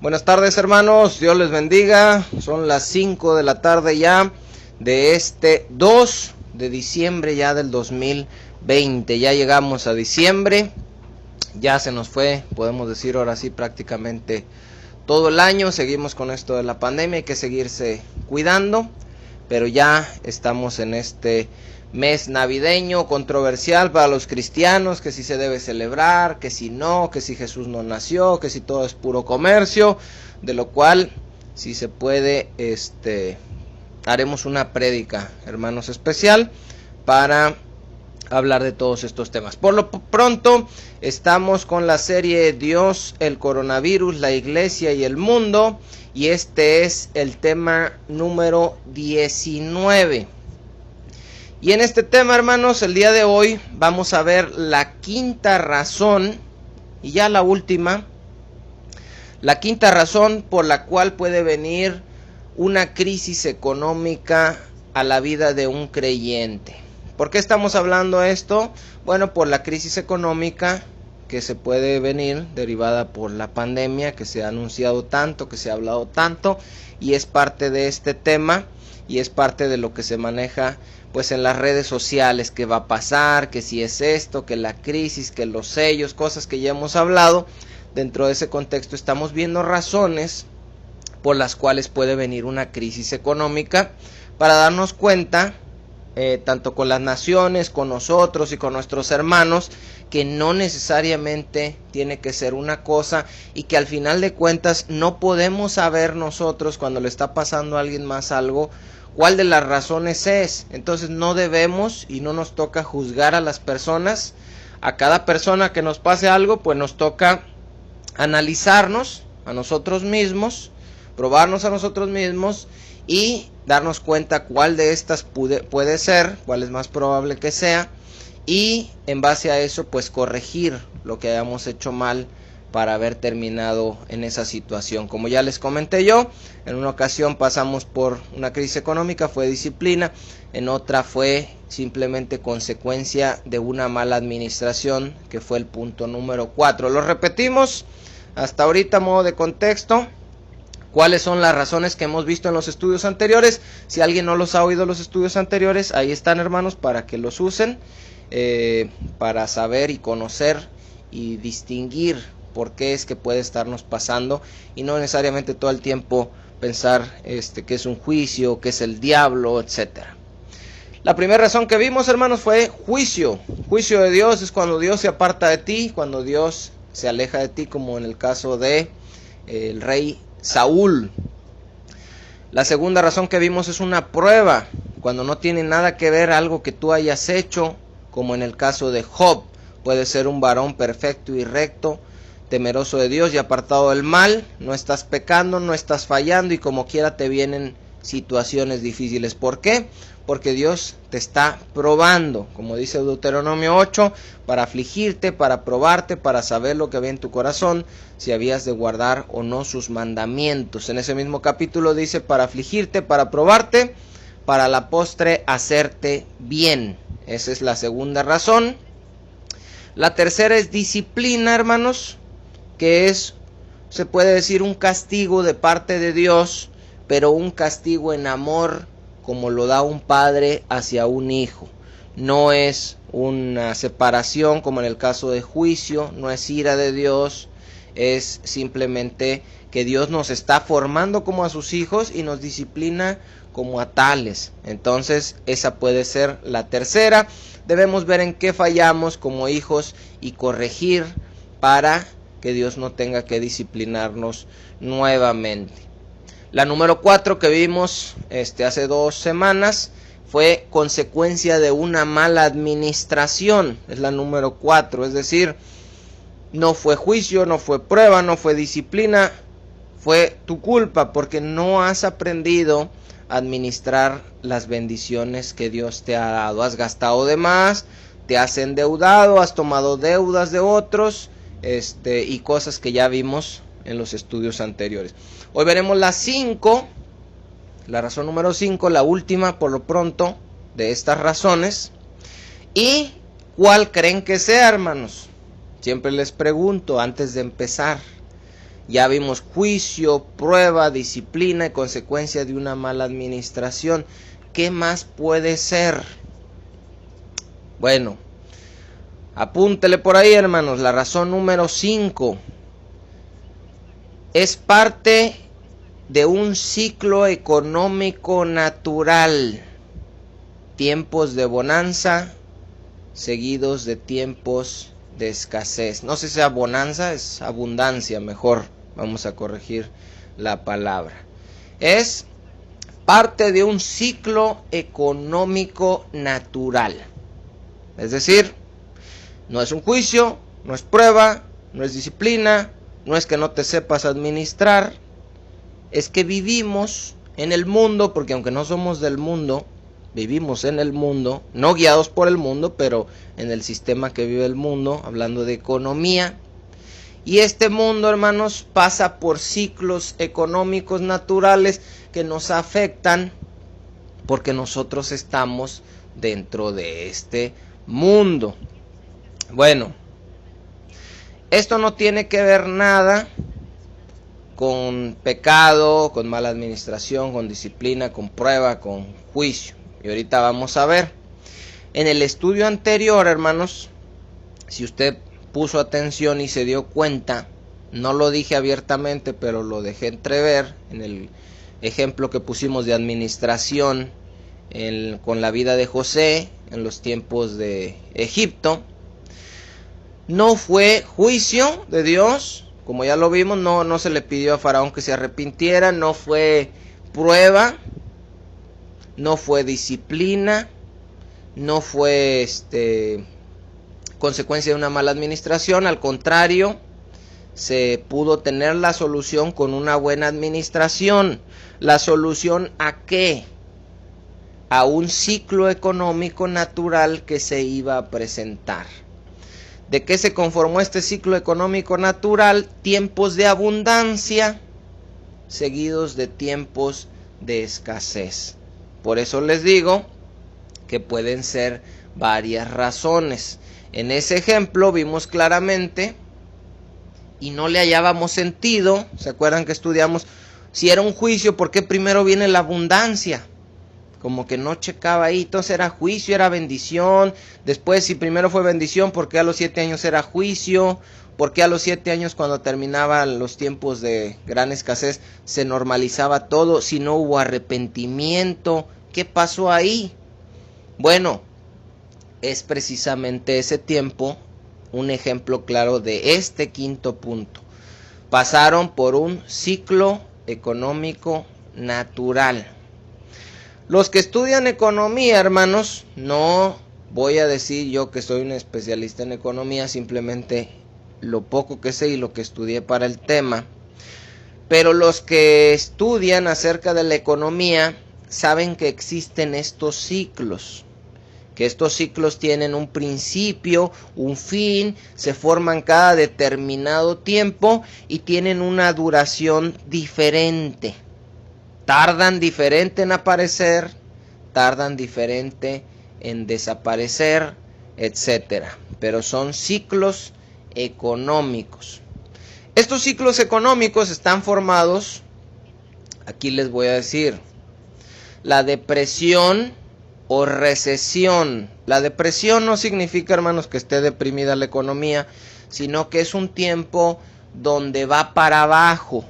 Buenas tardes, hermanos, Dios les bendiga. Son las 5 de la tarde ya de este 2 de diciembre ya del 2020. Ya llegamos a diciembre, ya se nos fue, podemos decir ahora sí, prácticamente todo el año. Seguimos con esto de la pandemia, hay que seguirse cuidando, pero ya estamos en este mes navideño controversial para los cristianos, que si se debe celebrar, que si no, que si Jesús no nació, que si todo es puro comercio, de lo cual, si se puede, haremos una prédica, hermanos, especial para hablar de todos estos temas. Por lo pronto, estamos con la serie Dios, el coronavirus, la iglesia y el mundo, y este es el tema número 19. Y en este tema, hermanos, el día de hoy vamos a ver la quinta razón, y ya la última, la quinta razón por la cual puede venir una crisis económica a la vida de un creyente. ¿Por qué estamos hablando de esto? Bueno, por la crisis económica que se puede venir derivada por la pandemia, que se ha anunciado tanto, que se ha hablado tanto, y es parte de este tema, y es parte de lo que se maneja pues en las redes sociales, que va a pasar, que si es esto, que la crisis, que los sellos, cosas que ya hemos hablado. Dentro de ese contexto estamos viendo razones por las cuales puede venir una crisis económica, para darnos cuenta, tanto con las naciones, con nosotros y con nuestros hermanos, que no necesariamente tiene que ser una cosa, y que al final de cuentas no podemos saber nosotros, cuando le está pasando a alguien más algo, cuál de las razones es. Entonces no debemos y no nos toca juzgar a las personas. A cada persona que nos pase algo, pues nos toca analizarnos a nosotros mismos, probarnos a nosotros mismos y darnos cuenta cuál de estas puede ser, cuál es más probable que sea, y en base a eso pues corregir lo que hayamos hecho mal para haber terminado en esa situación. Como ya les comenté yo, en una ocasión pasamos por una crisis económica, fue disciplina, en otra fue simplemente consecuencia de una mala administración, que fue el punto número 4. Lo repetimos hasta ahorita a modo de contexto. ¿Cuáles son las razones que hemos visto en los estudios anteriores? Si alguien no los ha oído los estudios anteriores, ahí están, hermanos, para que los usen, para saber y conocer y distinguir por qué es que puede estarnos pasando, y no necesariamente todo el tiempo pensar que es un juicio, que es el diablo, etcétera. La primera razón que vimos, hermanos, fue juicio. Juicio de Dios es cuando Dios se aparta de ti, cuando Dios se aleja de ti, como en el caso de el rey Saúl. La segunda razón que vimos es una prueba, cuando no tiene nada que ver algo que tú hayas hecho, como en el caso de Job. Puede ser un varón perfecto y recto, temeroso de Dios y apartado del mal, no estás pecando, no estás fallando, y como quiera te vienen situaciones difíciles. ¿Por qué? Porque Dios te está probando, como dice Deuteronomio 8, para afligirte, para probarte, para saber lo que había en tu corazón, si habías de guardar o no sus mandamientos. En ese mismo capítulo dice, para afligirte, para probarte, para la postre hacerte bien. Esa es la segunda razón. La tercera es disciplina, hermanos, que es, se puede decir, un castigo de parte de Dios, pero un castigo en amor, como lo da un padre hacia un hijo. No es una separación como en el caso de juicio, no es ira de Dios, es simplemente que Dios nos está formando como a sus hijos y nos disciplina como a tales. Entonces esa puede ser la tercera. Debemos ver en qué fallamos como hijos y corregir para que Dios no tenga que disciplinarnos nuevamente. La número 4 que vimos hace 2 semanas fue consecuencia de una mala administración. Es la número 4, es decir, no fue juicio, no fue prueba, no fue disciplina, fue tu culpa porque no has aprendido a administrar las bendiciones que Dios te ha dado. Has gastado de más, te has endeudado, has tomado deudas de otros, y cosas que ya vimos en los estudios anteriores. Hoy veremos las 5, la razón número 5, la última por lo pronto de estas razones. ¿Y cuál creen que sea, hermanos? Siempre les pregunto antes de empezar, Ya vimos juicio, prueba, disciplina y consecuencia de una mala administración. ¿Qué más puede ser? Bueno, apúntele por ahí, hermanos. La razón número 5 es parte de un ciclo económico natural. Tiempos de bonanza seguidos de tiempos de escasez. No sé si sea bonanza, es abundancia, mejor. Vamos a corregir la palabra. Es parte de un ciclo económico natural. Es decir, no es un juicio, no es prueba, no es disciplina, no es que no te sepas administrar. Es que vivimos en el mundo, porque aunque no somos del mundo, vivimos en el mundo, no guiados por el mundo, pero en el sistema que vive el mundo, hablando de economía. Y este mundo, hermanos, pasa por ciclos económicos naturales que nos afectan porque nosotros estamos dentro de este mundo. Bueno, esto no tiene que ver nada con pecado, con mala administración, con disciplina, con prueba, con juicio. Y ahorita vamos a ver. En el estudio anterior, hermanos, si usted puso atención y se dio cuenta, no lo dije abiertamente, pero lo dejé entrever en el ejemplo que pusimos de administración con la vida de José en los tiempos de Egipto. No fue juicio de Dios, como ya lo vimos, no se le pidió a Faraón que se arrepintiera, no fue prueba, no fue disciplina, no fue consecuencia de una mala administración. Al contrario, se pudo tener la solución con una buena administración. ¿La solución a qué? A un ciclo económico natural que se iba a presentar. ¿De qué se conformó este ciclo económico natural? Tiempos de abundancia seguidos de tiempos de escasez. Por eso les digo que pueden ser varias razones. En ese ejemplo vimos claramente y no le hallábamos sentido. ¿Se acuerdan que estudiamos? Si era un juicio, ¿por qué primero viene la abundancia? Como que no checaba ahí. Entonces era juicio, era bendición. Después, si primero fue bendición, ¿por qué a los 7 años era juicio? ¿Por qué a los 7 años, cuando terminaban los tiempos de gran escasez, se normalizaba todo? Si no hubo arrepentimiento, ¿qué pasó ahí? Bueno, es precisamente ese tiempo un ejemplo claro de este quinto punto. Pasaron por un ciclo económico natural. Los que estudian economía, hermanos, no voy a decir yo que soy un especialista en economía, simplemente lo poco que sé y lo que estudié para el tema. Pero los que estudian acerca de la economía saben que existen estos ciclos. Que estos ciclos tienen un principio, un fin, se forman cada determinado tiempo y tienen una duración diferente. Tardan diferente en aparecer, tardan diferente en desaparecer, etcétera. Pero son ciclos económicos. Estos ciclos económicos están formados, aquí les voy a decir, la depresión o recesión. La depresión no significa, hermanos, que esté deprimida la economía, sino que es un tiempo donde va para abajo.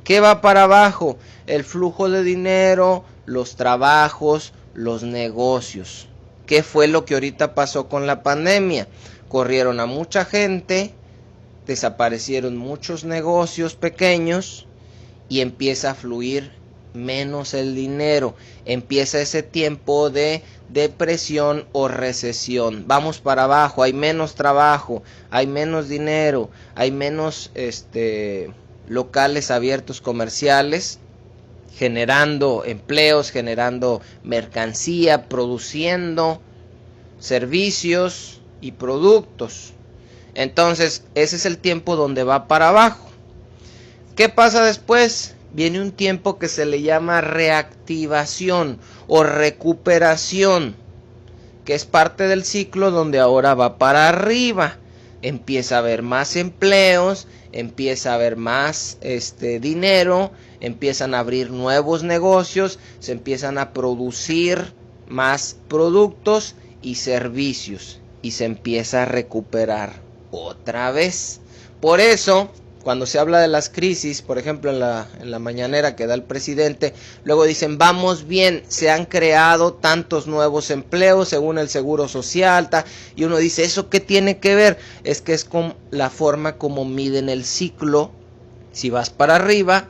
¿Qué va para abajo? El flujo de dinero, los trabajos, los negocios. ¿Qué fue lo que ahorita pasó con la pandemia? Corrieron a mucha gente, desaparecieron muchos negocios pequeños y empieza a fluir menos el dinero. Empieza ese tiempo de depresión o recesión. Vamos para abajo, hay menos trabajo, hay menos dinero, hay menos locales abiertos comerciales, generando empleos, generando mercancía, produciendo servicios y productos. Entonces, ese es el tiempo donde va para abajo. ¿Qué pasa después? Viene un tiempo que se le llama reactivación o recuperación, que es parte del ciclo donde ahora va para arriba. empieza a haber más empleos, empieza a haber más dinero, empiezan a abrir nuevos negocios, se empiezan a producir más productos y servicios y se empieza a recuperar otra vez. Por eso, cuando se habla de las crisis, por ejemplo en la mañanera que da el presidente, luego dicen vamos bien, se han creado tantos nuevos empleos según el Seguro Social, y uno dice, ¿eso qué tiene que ver? Es que es con la forma como miden el ciclo, si vas para arriba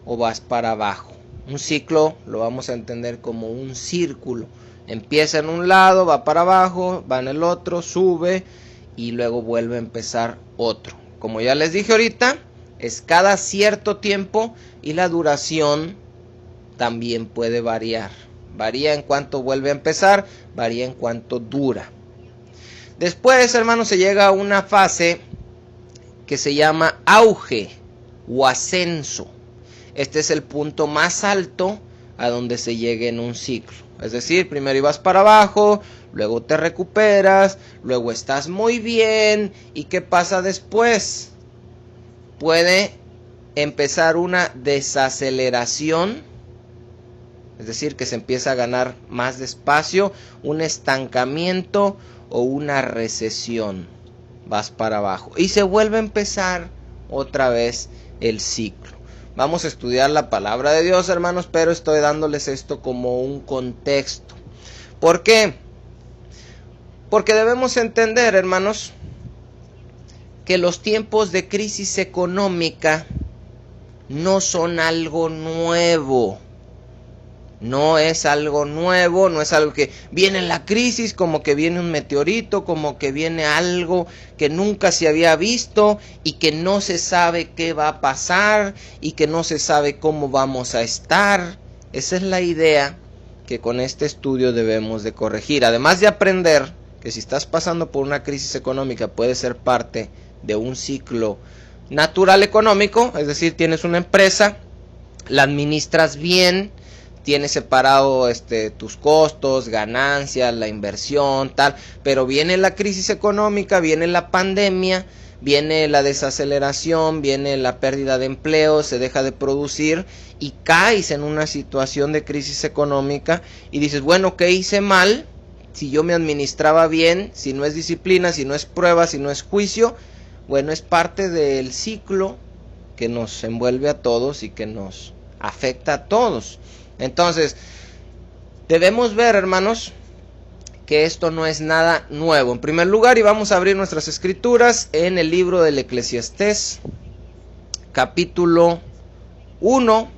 o vas para abajo. Un ciclo lo vamos a entender como un círculo, empieza en un lado, va para abajo, va en el otro, sube y luego vuelve a empezar otro. Como ya les dije ahorita, es cada cierto tiempo y la duración también puede variar. Varía en cuanto vuelve a empezar, varía en cuanto dura. Después, hermanos, se llega a una fase que se llama auge o ascenso. Este es el punto más alto a donde se llega en un ciclo. Es decir, primero ibas para abajo, luego te recuperas, luego estás muy bien. ¿Y qué pasa después? Puede empezar una desaceleración, es decir, que se empieza a ganar más despacio, un estancamiento o una recesión. Vas para abajo y se vuelve a empezar otra vez el ciclo. Vamos a estudiar la palabra de Dios, hermanos, pero estoy dándoles esto como un contexto. ¿Por qué? Porque debemos entender, hermanos, que los tiempos de crisis económica no son algo nuevo. No es algo nuevo, no es algo que viene la crisis, como que viene un meteorito, como que viene algo que nunca se había visto y que no se sabe qué va a pasar y que no se sabe cómo vamos a estar. Esa es la idea que con este estudio debemos de corregir. Además de aprender que si estás pasando por una crisis económica puede ser parte de un ciclo natural económico, es decir, tienes una empresa, la administras bien, tienes separado tus costos, ganancias, la inversión, tal, pero viene la crisis económica, viene la pandemia, viene la desaceleración, viene la pérdida de empleo, se deja de producir y caes en una situación de crisis económica y dices, bueno, ¿qué hice mal? Si yo me administraba bien, si no es disciplina, si no es prueba, si no es juicio, bueno, es parte del ciclo que nos envuelve a todos y que nos afecta a todos. Entonces, debemos ver, hermanos, que esto no es nada nuevo. En primer lugar, y vamos a abrir nuestras escrituras en el libro del Eclesiastés, capítulo 1,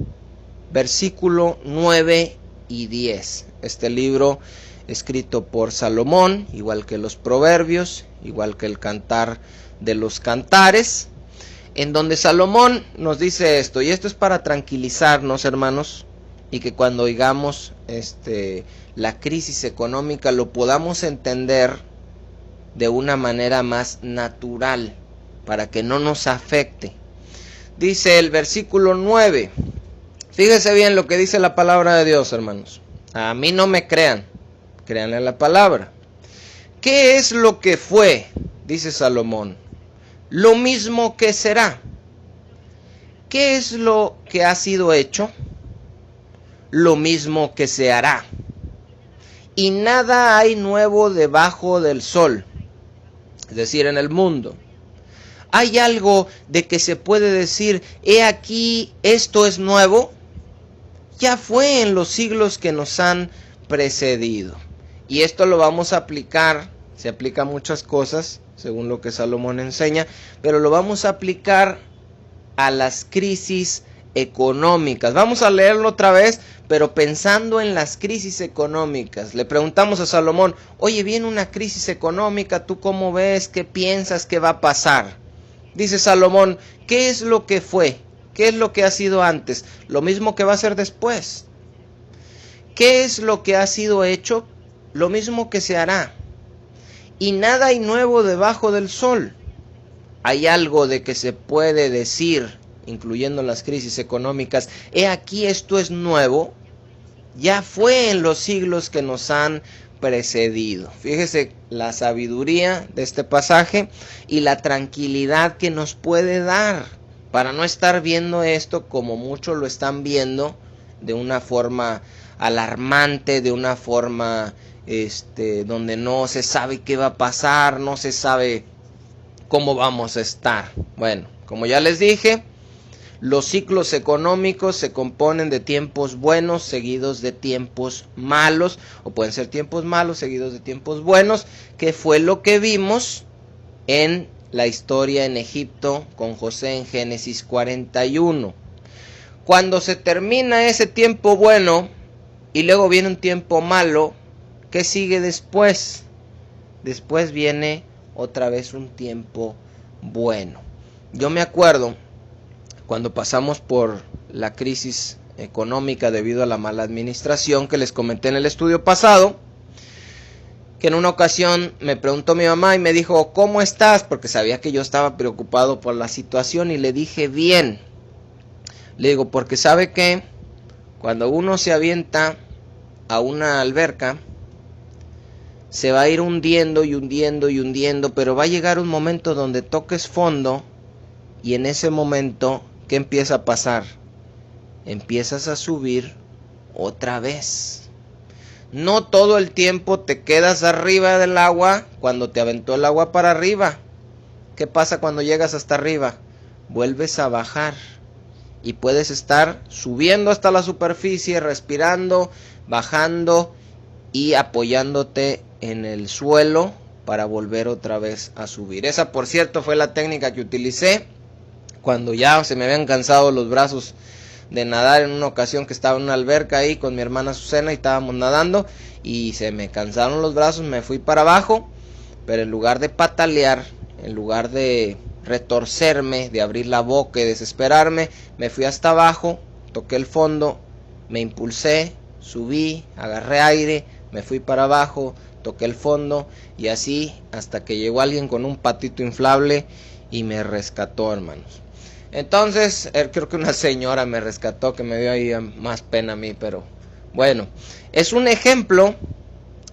versículo 9 y 10. Este libro escrito por Salomón, igual que los Proverbios, igual que el Cantar de los Cantares, en donde Salomón nos dice esto, y esto es para tranquilizarnos, hermanos, y que cuando oigamos la crisis económica lo podamos entender de una manera más natural, para que no nos afecte. Dice el versículo 9, fíjese bien lo que dice la palabra de Dios, hermanos. A mí no me crean, créanle a la palabra. ¿Qué es lo que fue? Dice Salomón. Lo mismo que será. ¿Qué es lo que ha sido hecho? Lo mismo que se hará. Y nada hay nuevo debajo del sol, es decir, en el mundo. ¿Hay algo de que se puede decir, he aquí, esto es nuevo? Ya fue en los siglos que nos han precedido. Y esto lo vamos a aplicar, se aplica a muchas cosas, según lo que Salomón enseña, pero lo vamos a aplicar a las crisis económicas. Vamos a leerlo otra vez, pero pensando en las crisis económicas. Le preguntamos a Salomón, oye, viene una crisis económica, ¿tú cómo ves? ¿Qué piensas que va a pasar? Dice Salomón, ¿qué es lo que fue? ¿Qué es lo que ha sido antes? Lo mismo que va a ser después. ¿Qué es lo que ha sido hecho? Lo mismo que se hará. Y nada hay nuevo debajo del sol. Hay algo de que se puede decir, incluyendo las crisis económicas, he aquí esto es nuevo, ya fue en los siglos que nos han precedido. Fíjese la sabiduría de este pasaje y la tranquilidad que nos puede dar para no estar viendo esto como muchos lo están viendo, de una forma alarmante, de una forma donde no se sabe qué va a pasar, no se sabe cómo vamos a estar. Bueno, como ya les dije, los ciclos económicos se componen de tiempos buenos seguidos de tiempos malos, o pueden ser tiempos malos seguidos de tiempos buenos, que fue lo que vimos en la historia en Egipto con José en Génesis 41. Cuando se termina ese tiempo bueno y luego viene un tiempo malo, ¿qué sigue después? Después viene otra vez un tiempo bueno. Yo me acuerdo cuando pasamos por la crisis económica debido a la mala administración que les comenté en el estudio pasado, que en una ocasión me preguntó mi mamá y me dijo, ¿cómo estás? Porque sabía que yo estaba preocupado por la situación y le dije, bien. Le digo, porque sabe que cuando uno se avienta a una alberca, se va a ir hundiendo y hundiendo y hundiendo, pero va a llegar un momento donde toques fondo y en ese momento, ¿qué empieza a pasar? Empiezas a subir otra vez. No todo el tiempo te quedas arriba del agua cuando te aventó el agua para arriba. ¿Qué pasa cuando llegas hasta arriba? Vuelves a bajar y puedes estar subiendo hasta la superficie, respirando, bajando y apoyándote en el suelo para volver otra vez a subir. Esa, por cierto, fue la técnica que utilicé cuando ya se me habían cansado los brazos de nadar en una ocasión que estaba en una alberca ahí con mi hermana Azucena y estábamos nadando y se me cansaron los brazos, me fui para abajo, pero en lugar de patalear, en lugar de retorcerme, de abrir la boca y desesperarme, me fui hasta abajo, toqué el fondo, me impulsé, subí, agarré aire, me fui para abajo, toqué el fondo y así hasta que llegó alguien con un patito inflable y me rescató, hermanos. Entonces, creo que una señora me rescató, que me dio ahí más pena a mí, pero bueno, es un ejemplo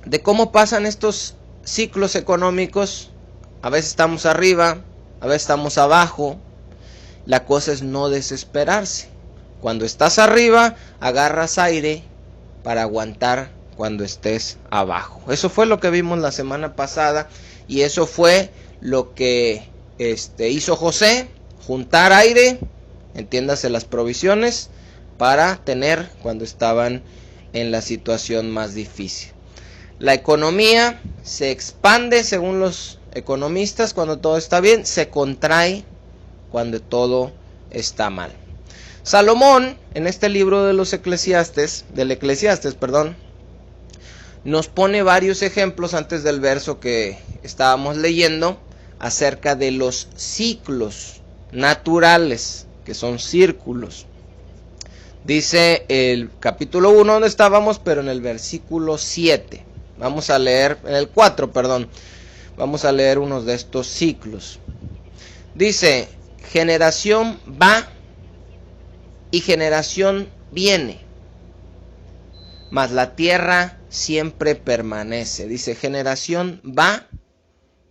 de cómo pasan estos ciclos económicos. A veces estamos arriba, a veces estamos abajo. La cosa es no desesperarse. Cuando estás arriba, agarras aire para aguantar cuando estés abajo. Eso fue lo que vimos la semana pasada y eso fue lo que hizo José. Juntar aire, entiéndase las provisiones, para tener cuando estaban en la situación más difícil. La economía se expande según los economistas cuando todo está bien, se contrae cuando todo está mal. Salomón, en este libro de los Eclesiastes, nos pone varios ejemplos antes del verso que estábamos leyendo acerca de los ciclos naturales, que son círculos. Dice el capítulo 1 donde estábamos, pero en el versículo 7. Vamos a leer, en el 4, perdón. Vamos a leer unos de estos ciclos. Dice, generación va y generación viene, mas la tierra siempre permanece. Dice, generación va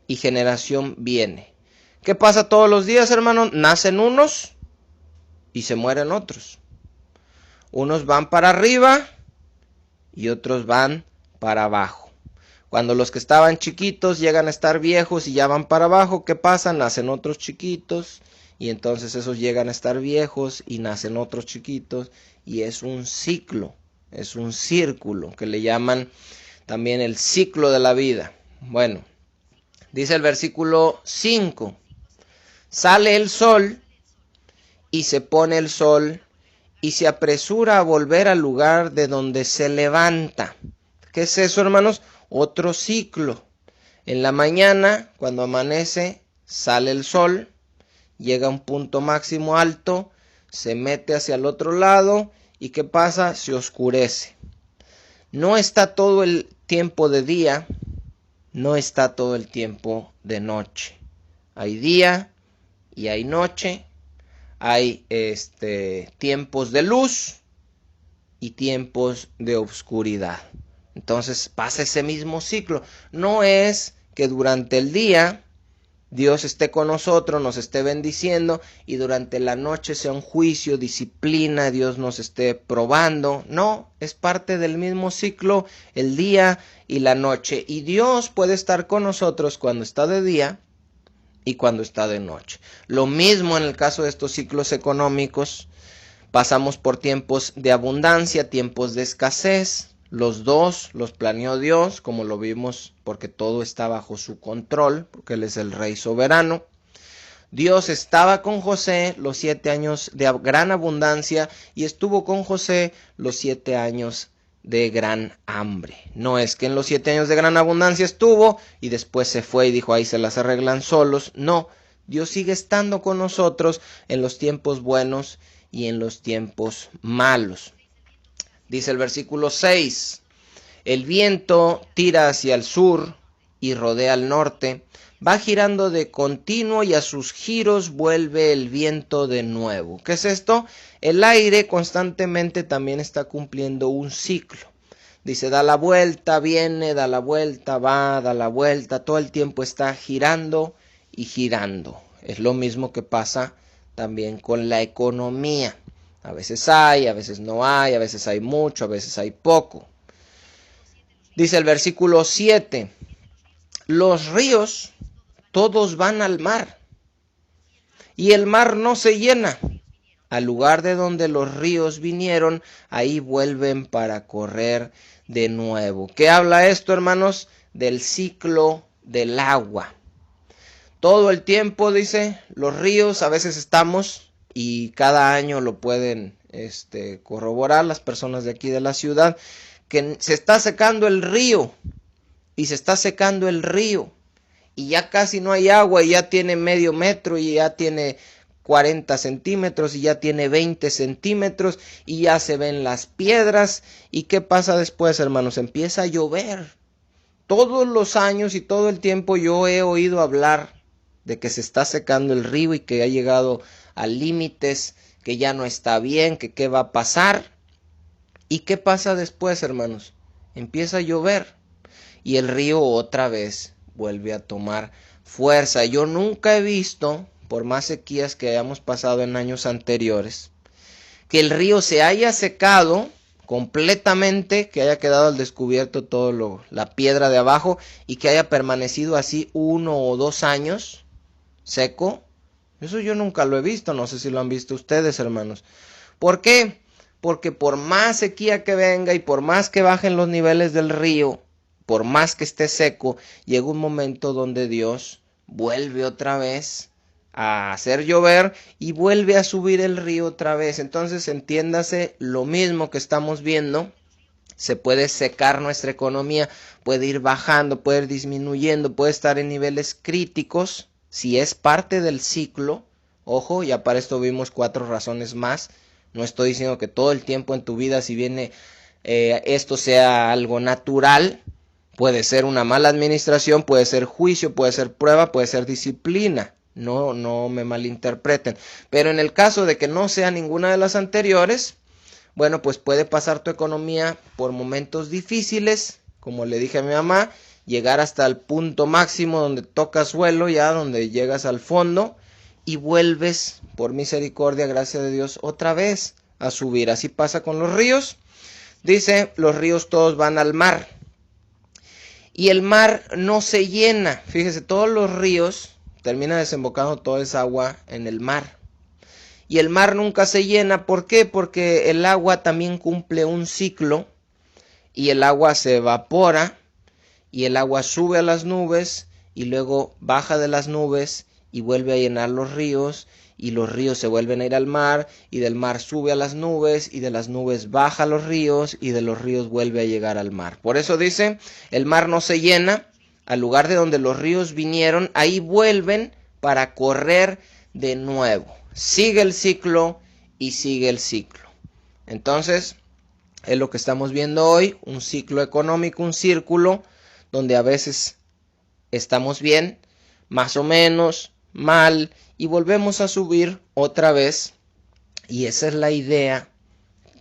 y generación viene. ¿Qué pasa todos los días, hermano? Nacen unos y se mueren otros. Unos van para arriba y otros van para abajo. Cuando los que estaban chiquitos llegan a estar viejos y ya van para abajo, ¿qué pasa? Nacen otros chiquitos y entonces esos llegan a estar viejos y nacen otros chiquitos y es un ciclo, es un círculo que le llaman también el ciclo de la vida. Bueno, dice el versículo 5. Sale el sol y se pone el sol y se apresura a volver al lugar de donde se levanta. ¿Qué es eso, hermanos? Otro ciclo. En la mañana, cuando amanece, sale el sol, llega a un punto máximo alto, se mete hacia el otro lado y ¿qué pasa? Se oscurece. No está todo el tiempo de día, no está todo el tiempo de noche. Hay día y hay noche, hay tiempos de luz y tiempos de oscuridad. Entonces pasa ese mismo ciclo. No es que durante el día Dios esté con nosotros, nos esté bendiciendo, y durante la noche sea un juicio, disciplina, Dios nos esté probando. No, es parte del mismo ciclo, el día y la noche. Y Dios puede estar con nosotros cuando está de día y cuando está de noche. Lo mismo en el caso de estos ciclos económicos. Pasamos por tiempos de abundancia, tiempos de escasez. Los dos los planeó Dios, como lo vimos, porque todo está bajo su control, porque Él es el Rey soberano. Dios estaba con José los 7 años de gran abundancia y estuvo con José los 7 años de gran hambre. No es que en los 7 años de gran abundancia estuvo y después se fue y dijo ahí se las arreglan solos. No, Dios sigue estando con nosotros en los tiempos buenos y en los tiempos malos. Dice el versículo 6, el viento tira hacia el sur y rodea al norte, va girando de continuo y a sus giros vuelve el viento de nuevo. ¿Qué es esto? El aire constantemente también está cumpliendo un ciclo. Dice, da la vuelta, viene, da la vuelta, va, da la vuelta, todo el tiempo está girando y girando. Es lo mismo que pasa también con la economía. A veces hay, a veces no hay, a veces hay mucho, a veces hay poco. Dice el versículo 7, los ríos todos van al mar y el mar no se llena. Al lugar de donde los ríos vinieron, ahí vuelven para correr de nuevo. ¿Qué habla esto, hermanos? Del ciclo del agua. Todo el tiempo, dice, los ríos, a veces estamos, y cada año lo pueden corroborar las personas de aquí de la ciudad, que se está secando el río, y se está secando el río, y ya casi no hay agua, y ya tiene medio metro, y ya tiene 40 centímetros, y ya tiene 20 centímetros, y ya se ven las piedras. ¿Y qué pasa después, hermanos? Empieza a llover. Todos los años y todo el tiempo yo he oído hablar de que se está secando el río y que ha llegado a límites, que ya no está bien, que qué va a pasar. ¿Y qué pasa después, hermanos? Empieza a llover y el río otra vez vuelve a tomar fuerza. Yo nunca he visto, por más sequías que hayamos pasado en años anteriores, que el río se haya secado completamente, que haya quedado al descubierto todo la piedra de abajo y que haya permanecido así 1 o 2 años seco. Eso yo nunca lo he visto, no sé si lo han visto ustedes, hermanos. ¿Por qué? Porque por más sequía que venga y por más que bajen los niveles del río, por más que esté seco, llega un momento donde Dios vuelve otra vez a hacer llover y vuelve a subir el río otra vez. Entonces entiéndase lo mismo que estamos viendo. Se puede secar nuestra economía, puede ir bajando, puede ir disminuyendo, puede estar en niveles críticos. Si es parte del ciclo, ojo, ya para esto vimos 4 razones más. No estoy diciendo que todo el tiempo en tu vida, si viene esto sea algo natural. Puede ser una mala administración, puede ser juicio, puede ser prueba, puede ser disciplina. No me malinterpreten. Pero en el caso de que no sea ninguna de las anteriores, bueno, pues puede pasar tu economía por momentos difíciles, como le dije a mi mamá, llegar hasta el punto máximo donde tocas suelo, ya donde llegas al fondo y vuelves, por misericordia, gracia de Dios, otra vez a subir. Así pasa con los ríos. Dice, los ríos todos van al mar y el mar no se llena. Fíjese, todos los ríos termina desembocando toda esa agua en el mar. Y el mar nunca se llena. ¿Por qué? Porque el agua también cumple un ciclo y el agua se evapora y el agua sube a las nubes y luego baja de las nubes y vuelve a llenar los ríos y los ríos se vuelven a ir al mar y del mar sube a las nubes y de las nubes baja a los ríos y de los ríos vuelve a llegar al mar. Por eso dice, el mar no se llena, al lugar de donde los ríos vinieron, ahí vuelven para correr de nuevo. Sigue el ciclo y sigue el ciclo. Entonces, es lo que estamos viendo hoy, un ciclo económico, un círculo, donde a veces estamos bien, más o menos, mal, y volvemos a subir otra vez. Y esa es la idea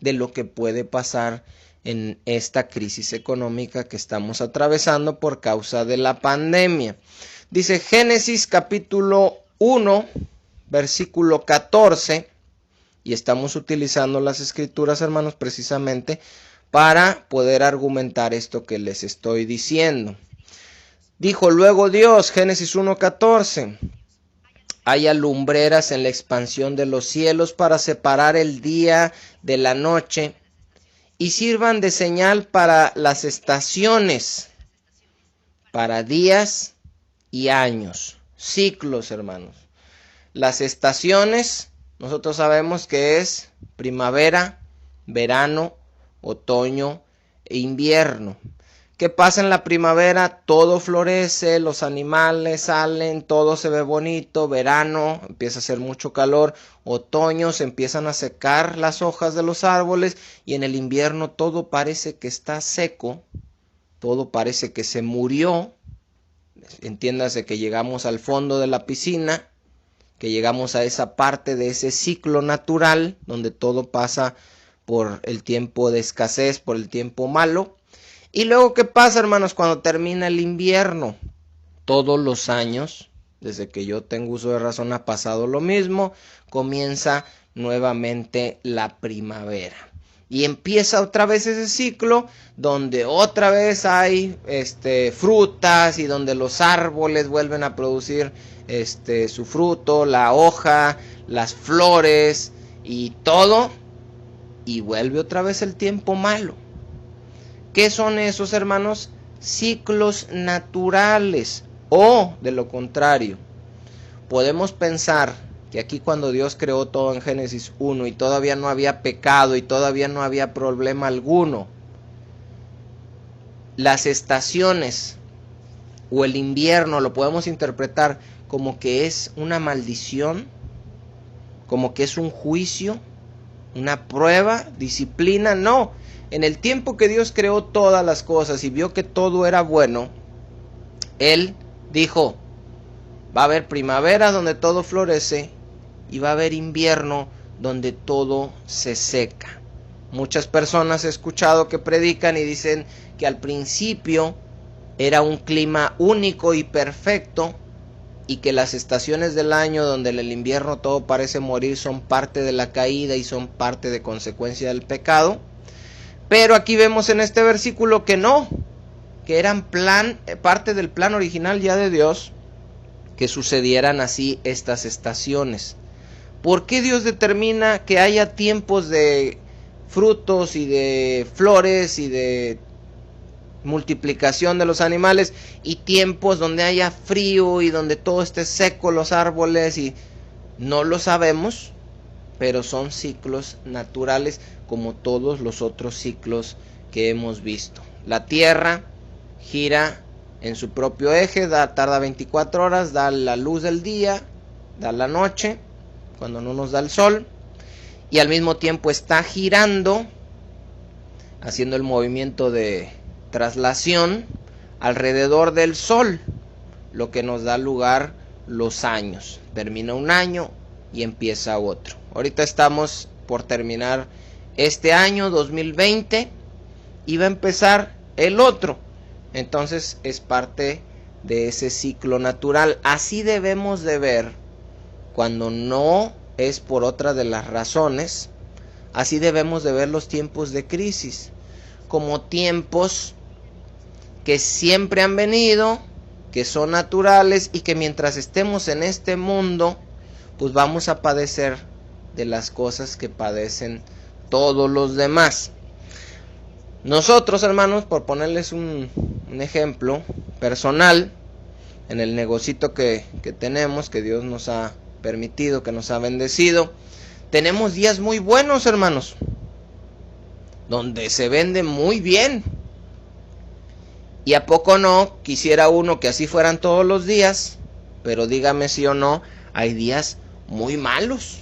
de lo que puede pasar en esta crisis económica que estamos atravesando por causa de la pandemia. Dice Génesis capítulo 1, versículo 14, y estamos utilizando las escrituras, hermanos, precisamente para poder argumentar esto que les estoy diciendo. Dijo luego Dios, Génesis 1:14, haya lumbreras en la expansión de los cielos para separar el día de la noche y sirvan de señal para las estaciones, para días y años, ciclos, hermanos. Las estaciones, nosotros sabemos que es primavera, verano, otoño e invierno. ¿Qué pasa en la primavera? Todo florece, los animales salen, todo se ve bonito. Verano, empieza a hacer mucho calor. Otoño, se empiezan a secar las hojas de los árboles. Y en el invierno todo parece que está seco. Todo parece que se murió. Entiéndase que llegamos al fondo de la piscina, que llegamos a esa parte de ese ciclo natural donde todo pasa por el tiempo de escasez, por el tiempo malo. Y luego, ¿qué pasa, hermanos, cuando termina el invierno? Todos los años, desde que yo tengo uso de razón, ha pasado lo mismo. Comienza nuevamente la primavera. Y empieza otra vez ese ciclo donde otra vez hay frutas y donde los árboles vuelven a producir su fruto, la hoja, las flores y todo. Y vuelve otra vez el tiempo malo. ¿Qué son esos, hermanos? Ciclos naturales. O, de lo contrario, podemos pensar que aquí cuando Dios creó todo en Génesis 1 y todavía no había pecado y todavía no había problema alguno, las estaciones o el invierno lo podemos interpretar como que es una maldición, como que es un juicio, una prueba, disciplina. No. En el tiempo que Dios creó todas las cosas y vio que todo era bueno, Él dijo, va a haber primavera donde todo florece y va a haber invierno donde todo se seca. Muchas personas he escuchado que predican y dicen que al principio era un clima único y perfecto y que las estaciones del año donde en el invierno todo parece morir son parte de la caída y son parte de consecuencia del pecado. Pero aquí vemos en este versículo que no, que eran parte del plan original ya de Dios, que sucedieran así estas estaciones. ¿Por qué Dios determina que haya tiempos de frutos y de flores y de multiplicación de los animales y tiempos donde haya frío y donde todo esté seco los árboles? Y no lo sabemos, pero son ciclos naturales como todos los otros ciclos que hemos visto. La Tierra gira en su propio eje, tarda 24 horas, da la luz del día, da la noche, cuando no nos da el sol, y al mismo tiempo está girando, haciendo el movimiento de traslación alrededor del sol, lo que nos da lugar los años. Termina un año y empieza otro. Ahorita estamos por terminar este año 2020 y va a empezar el otro. Entonces es parte de ese ciclo natural. Así debemos de ver, cuando no es por otra de las razones, así debemos de ver los tiempos de crisis, como tiempos que siempre han venido, que son naturales y que mientras estemos en este mundo, pues vamos a padecer de las cosas que padecen todos los demás. Nosotros, hermanos, por ponerles un ejemplo personal, en el negocito que tenemos, que Dios nos ha permitido, que nos ha bendecido, tenemos días muy buenos, hermanos, donde se vende muy bien. Y a poco no, quisiera uno que así fueran todos los días, pero dígame si o no, hay días muy malos.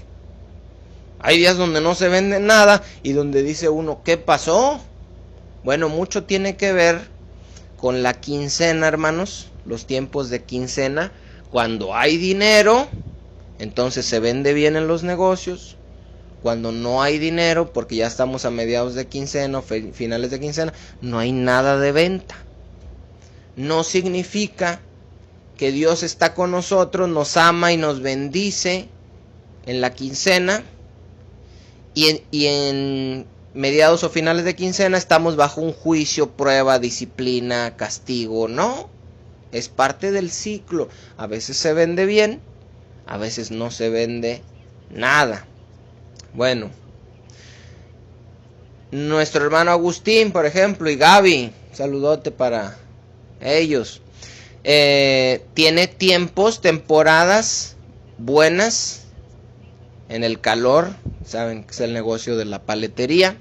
Hay días donde no se vende nada y donde dice uno, ¿qué pasó? Bueno, mucho tiene que ver con la quincena, hermanos, los tiempos de quincena. Cuando hay dinero, entonces se vende bien en los negocios. cuando no hay dinero, porque ya estamos a mediados de quincena o finales de quincena, no hay nada de venta. No significa que Dios está con nosotros, nos ama y nos bendice en la quincena, y en mediados o finales de quincena estamos bajo un juicio, prueba, disciplina, castigo. No, es parte del ciclo. A veces se vende bien, a veces no se vende nada. Bueno, nuestro hermano Agustín, por ejemplo, y Gaby, saludote para ellos. Tiene tiempos, temporadas buenas en el calor, saben que es el negocio de la paletería,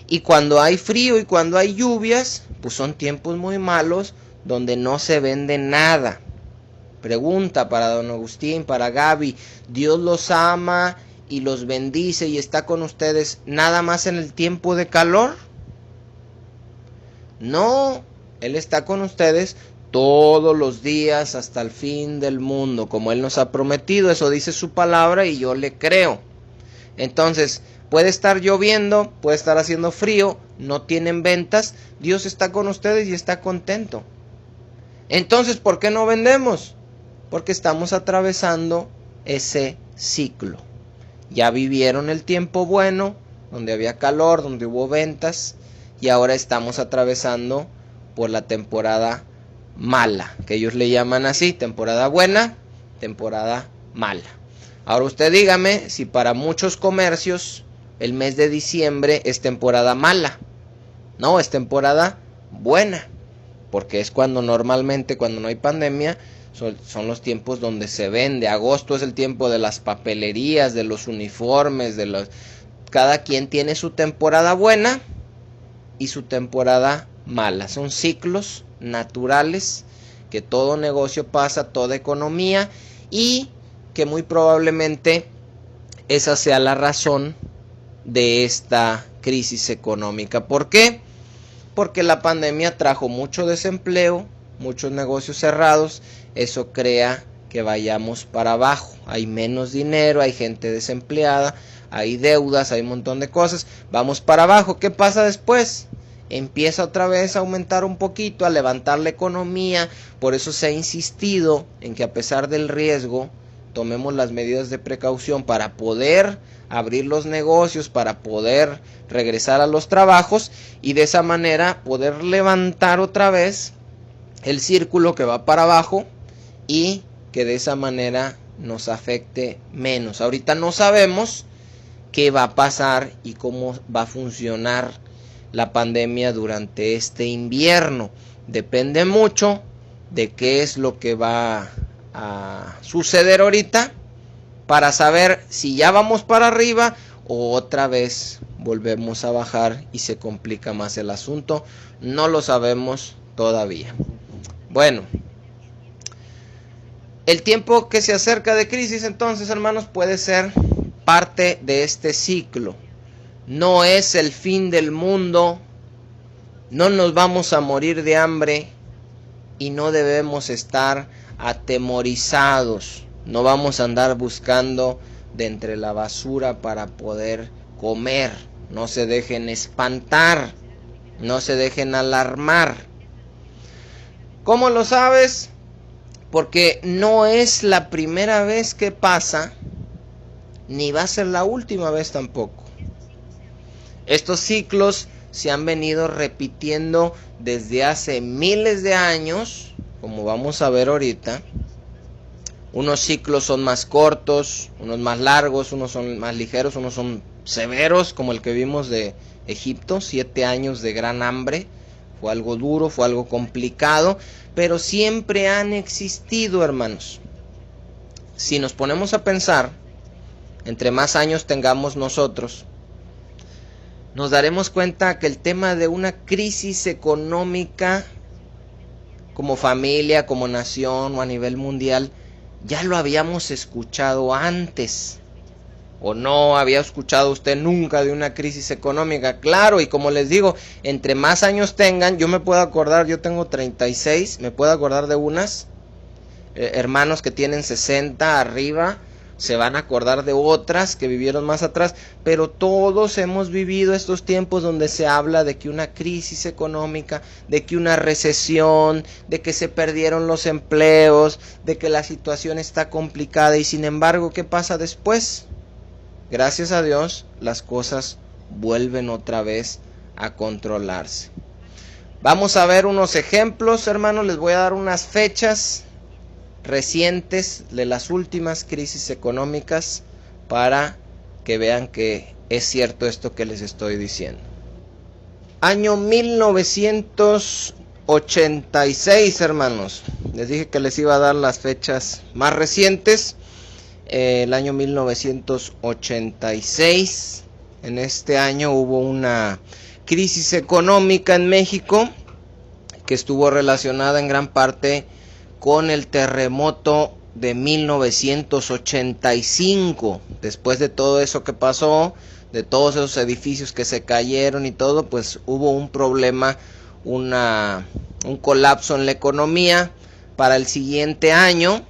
y cuando hay frío y cuando hay lluvias, pues son tiempos muy malos donde no se vende nada. Pregunta para don Agustín, para Gaby, ¿Dios los ama y los bendice y está con ustedes nada más en el tiempo de calor? No, Él está con ustedes todos los días hasta el fin del mundo, como Él nos ha prometido. Eso dice su palabra y yo le creo. Entonces, puede estar lloviendo, puede estar haciendo frío, no tienen ventas, Dios está con ustedes y está contento. Entonces, ¿por qué no vendemos? Porque estamos atravesando ese ciclo. Ya vivieron el tiempo bueno, donde había calor, donde hubo ventas, y ahora estamos atravesando por la temporada mala, que ellos le llaman así, temporada buena, temporada mala. Ahora usted dígame si para muchos comercios el mes de diciembre es temporada mala. No, es temporada buena, porque es cuando normalmente, cuando no hay pandemia, son los tiempos donde se vende. Agosto es el tiempo de las papelerías, de los uniformes, cada quien tiene su temporada buena y su temporada mala. Son ciclos naturales que todo negocio pasa, toda economía, y que muy probablemente esa sea la razón de esta crisis económica. ¿Por qué? Porque la pandemia trajo mucho desempleo, muchos negocios cerrados, eso crea que vayamos para abajo. Hay menos dinero, hay gente desempleada, hay deudas, hay un montón de cosas, vamos para abajo. ¿Qué pasa después? Empieza otra vez a aumentar un poquito, a levantar la economía. Por eso se ha insistido en que a pesar del riesgo, tomemos las medidas de precaución para poder abrir los negocios, para poder regresar a los trabajos y de esa manera poder levantar otra vez el círculo que va para abajo y que de esa manera nos afecte menos. Ahorita no sabemos qué va a pasar y cómo va a funcionar la pandemia durante este invierno. Depende mucho de qué es lo que va a suceder ahorita para saber si ya vamos para arriba o otra vez volvemos a bajar y se complica más el asunto. No lo sabemos todavía. Bueno, el tiempo que se acerca de crisis, entonces, hermanos, puede ser parte de este ciclo. No es el fin del mundo, no nos vamos a morir de hambre y no debemos estar atemorizados. No vamos a andar buscando de entre la basura para poder comer. No se dejen espantar, no se dejen alarmar. ¿Cómo lo sabes? Porque no es la primera vez que pasa, ni va a ser la última vez tampoco. Estos ciclos se han venido repitiendo desde hace miles de años, como vamos a ver ahorita. Unos ciclos son más cortos, unos más largos, unos son más ligeros, unos son severos, como el que vimos de Egipto, 7 años de gran hambre. Fue algo duro, fue algo complicado, pero siempre han existido, hermanos. Si nos ponemos a pensar, entre más años tengamos nosotros, nos daremos cuenta que el tema de una crisis económica como familia, como nación o a nivel mundial, ya lo habíamos escuchado antes. ¿O no había escuchado usted nunca de una crisis económica? Claro, y como les digo, entre más años tengan, yo me puedo acordar, yo tengo 36, me puedo acordar de unas hermanos que tienen 60 arriba, se van a acordar de otras que vivieron más atrás, pero todos hemos vivido estos tiempos donde se habla de que una crisis económica, de que una recesión, de que se perdieron los empleos, de que la situación está complicada, y sin embargo, ¿qué pasa después? Gracias a Dios, las cosas vuelven otra vez a controlarse. Vamos a ver unos ejemplos, hermanos. Les voy a dar unas fechas recientes de las últimas crisis económicas para que vean que es cierto esto que les estoy diciendo. Año 1986, hermanos. Les dije que les iba a dar las fechas más recientes. El año 1986. En este año hubo una crisis económica en México que estuvo relacionada en gran parte con el terremoto de 1985. Después de todo eso que pasó, de todos esos edificios que se cayeron y todo, pues hubo un problema, un colapso en la economía para el siguiente año.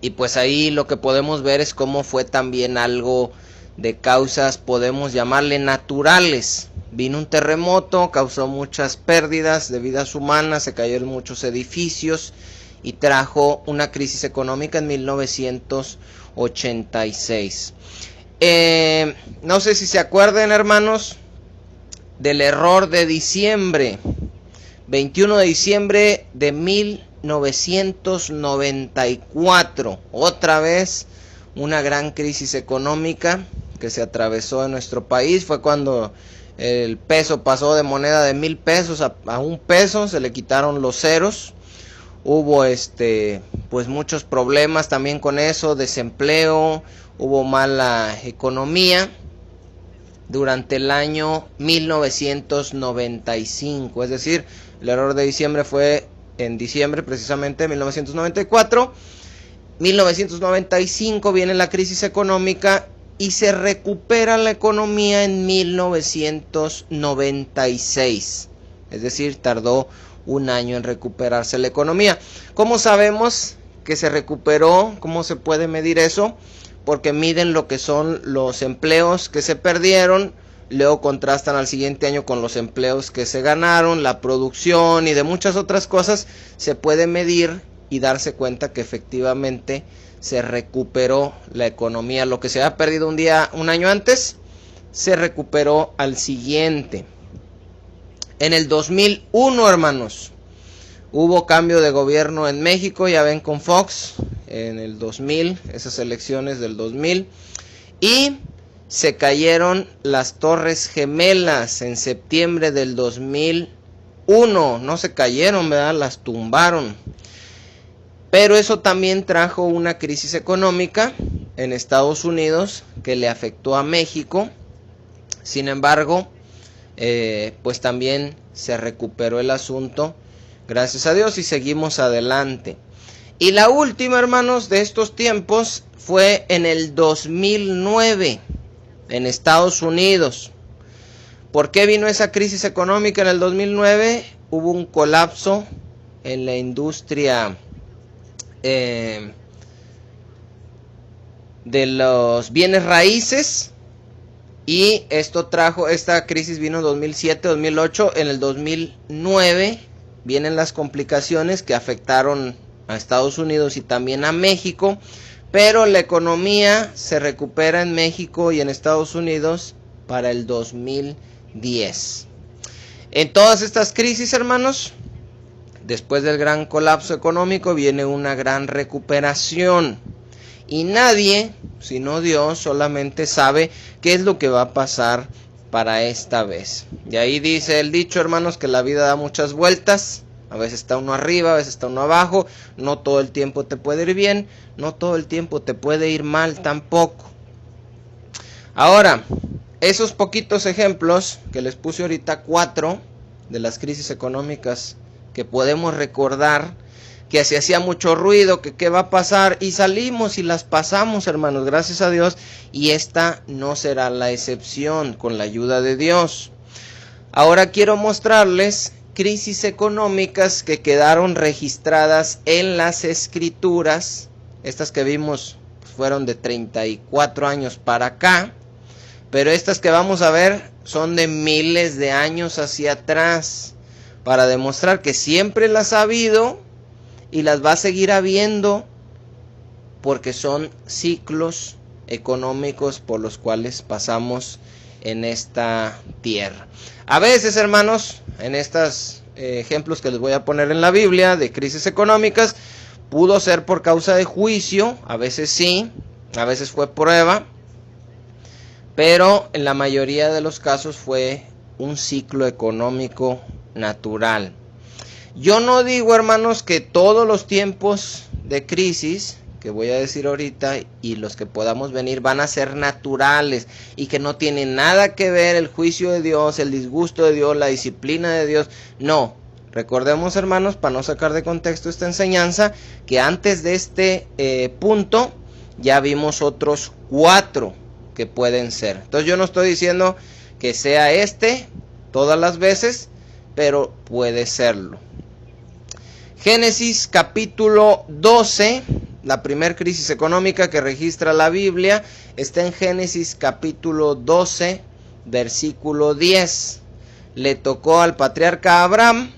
Y pues ahí lo que podemos ver es cómo fue también algo de causas, podemos llamarle naturales. Vino un terremoto, causó muchas pérdidas de vidas humanas, se cayeron muchos edificios y trajo una crisis económica en 1986. No sé si se acuerdan, hermanos, del error de diciembre, 21 de diciembre de 1994. Otra vez una gran crisis económica que se atravesó en nuestro país. Fue cuando el peso pasó de moneda de 1,000 pesos a 1 peso, se le quitaron los ceros. Hubo pues muchos problemas también con eso, desempleo, hubo mala economía durante el año 1995, es decir, el error de diciembre fue en diciembre precisamente de 1994. 1995 viene la crisis económica y se recupera la economía en 1996. Es decir, tardó un año en recuperarse la economía. ¿Cómo sabemos que se recuperó? ¿Cómo se puede medir eso? Porque miden lo que son los empleos que se perdieron, luego contrastan al siguiente año con los empleos que se ganaron, la producción y de muchas otras cosas. Se puede medir y darse cuenta que efectivamente se recuperó la economía. Lo que se había perdido un año antes, se recuperó al siguiente. En el 2001, hermanos, hubo cambio de gobierno en México, ya ven, con Fox, en el 2000, esas elecciones del 2000, y se cayeron las Torres Gemelas en septiembre del 2001, no se cayeron, ¿verdad? Las tumbaron. Pero eso también trajo una crisis económica en Estados Unidos que le afectó a México. Sin embargo, pues también se recuperó el asunto, gracias a Dios, y seguimos adelante. Y la última, hermanos, de estos tiempos fue en el 2009 en Estados Unidos. ¿Por qué vino esa crisis económica en el 2009? Hubo un colapso en la industria de los bienes raíces, y esta crisis vino en 2007, 2008, en el 2009 vienen las complicaciones que afectaron a Estados Unidos y también a México, pero la economía se recupera en México y en Estados Unidos para el 2010. En todas estas crisis, hermanos, después del gran colapso económico viene una gran recuperación. Y nadie, sino Dios, solamente sabe qué es lo que va a pasar para esta vez. Y ahí dice el dicho, hermanos, que la vida da muchas vueltas. A veces está uno arriba, a veces está uno abajo. No todo el tiempo te puede ir bien, no todo el tiempo te puede ir mal tampoco. Ahora, esos poquitos ejemplos que les puse ahorita, 4 de las crisis económicas que podemos recordar, que se hacía mucho ruido, que qué va a pasar, y salimos y las pasamos, hermanos, gracias a Dios, y esta no será la excepción con la ayuda de Dios. Ahora quiero mostrarles crisis económicas que quedaron registradas en las Escrituras, estas que vimos fueron de 34 años para acá, pero estas que vamos a ver son de miles de años hacia atrás, para demostrar que siempre las ha habido y las va a seguir habiendo, porque son ciclos económicos por los cuales pasamos en esta tierra. A veces, hermanos, en estos ejemplos que les voy a poner en la Biblia de crisis económicas, pudo ser por causa de juicio, a veces sí, a veces fue prueba, pero en la mayoría de los casos fue un ciclo económico natural. Yo no digo, hermanos, que todos los tiempos de crisis que voy a decir ahorita y los que podamos venir van a ser naturales y que no tiene nada que ver el juicio de Dios, el disgusto de Dios, la disciplina de Dios. No, recordemos, hermanos, para no sacar de contexto esta enseñanza, que antes de este punto ya vimos otros 4 que pueden ser. Entonces yo no estoy diciendo que sea este todas las veces, pero puede serlo. Génesis capítulo 12, la primera crisis económica que registra la Biblia, está en Génesis capítulo 12, versículo 10. Le tocó al patriarca Abraham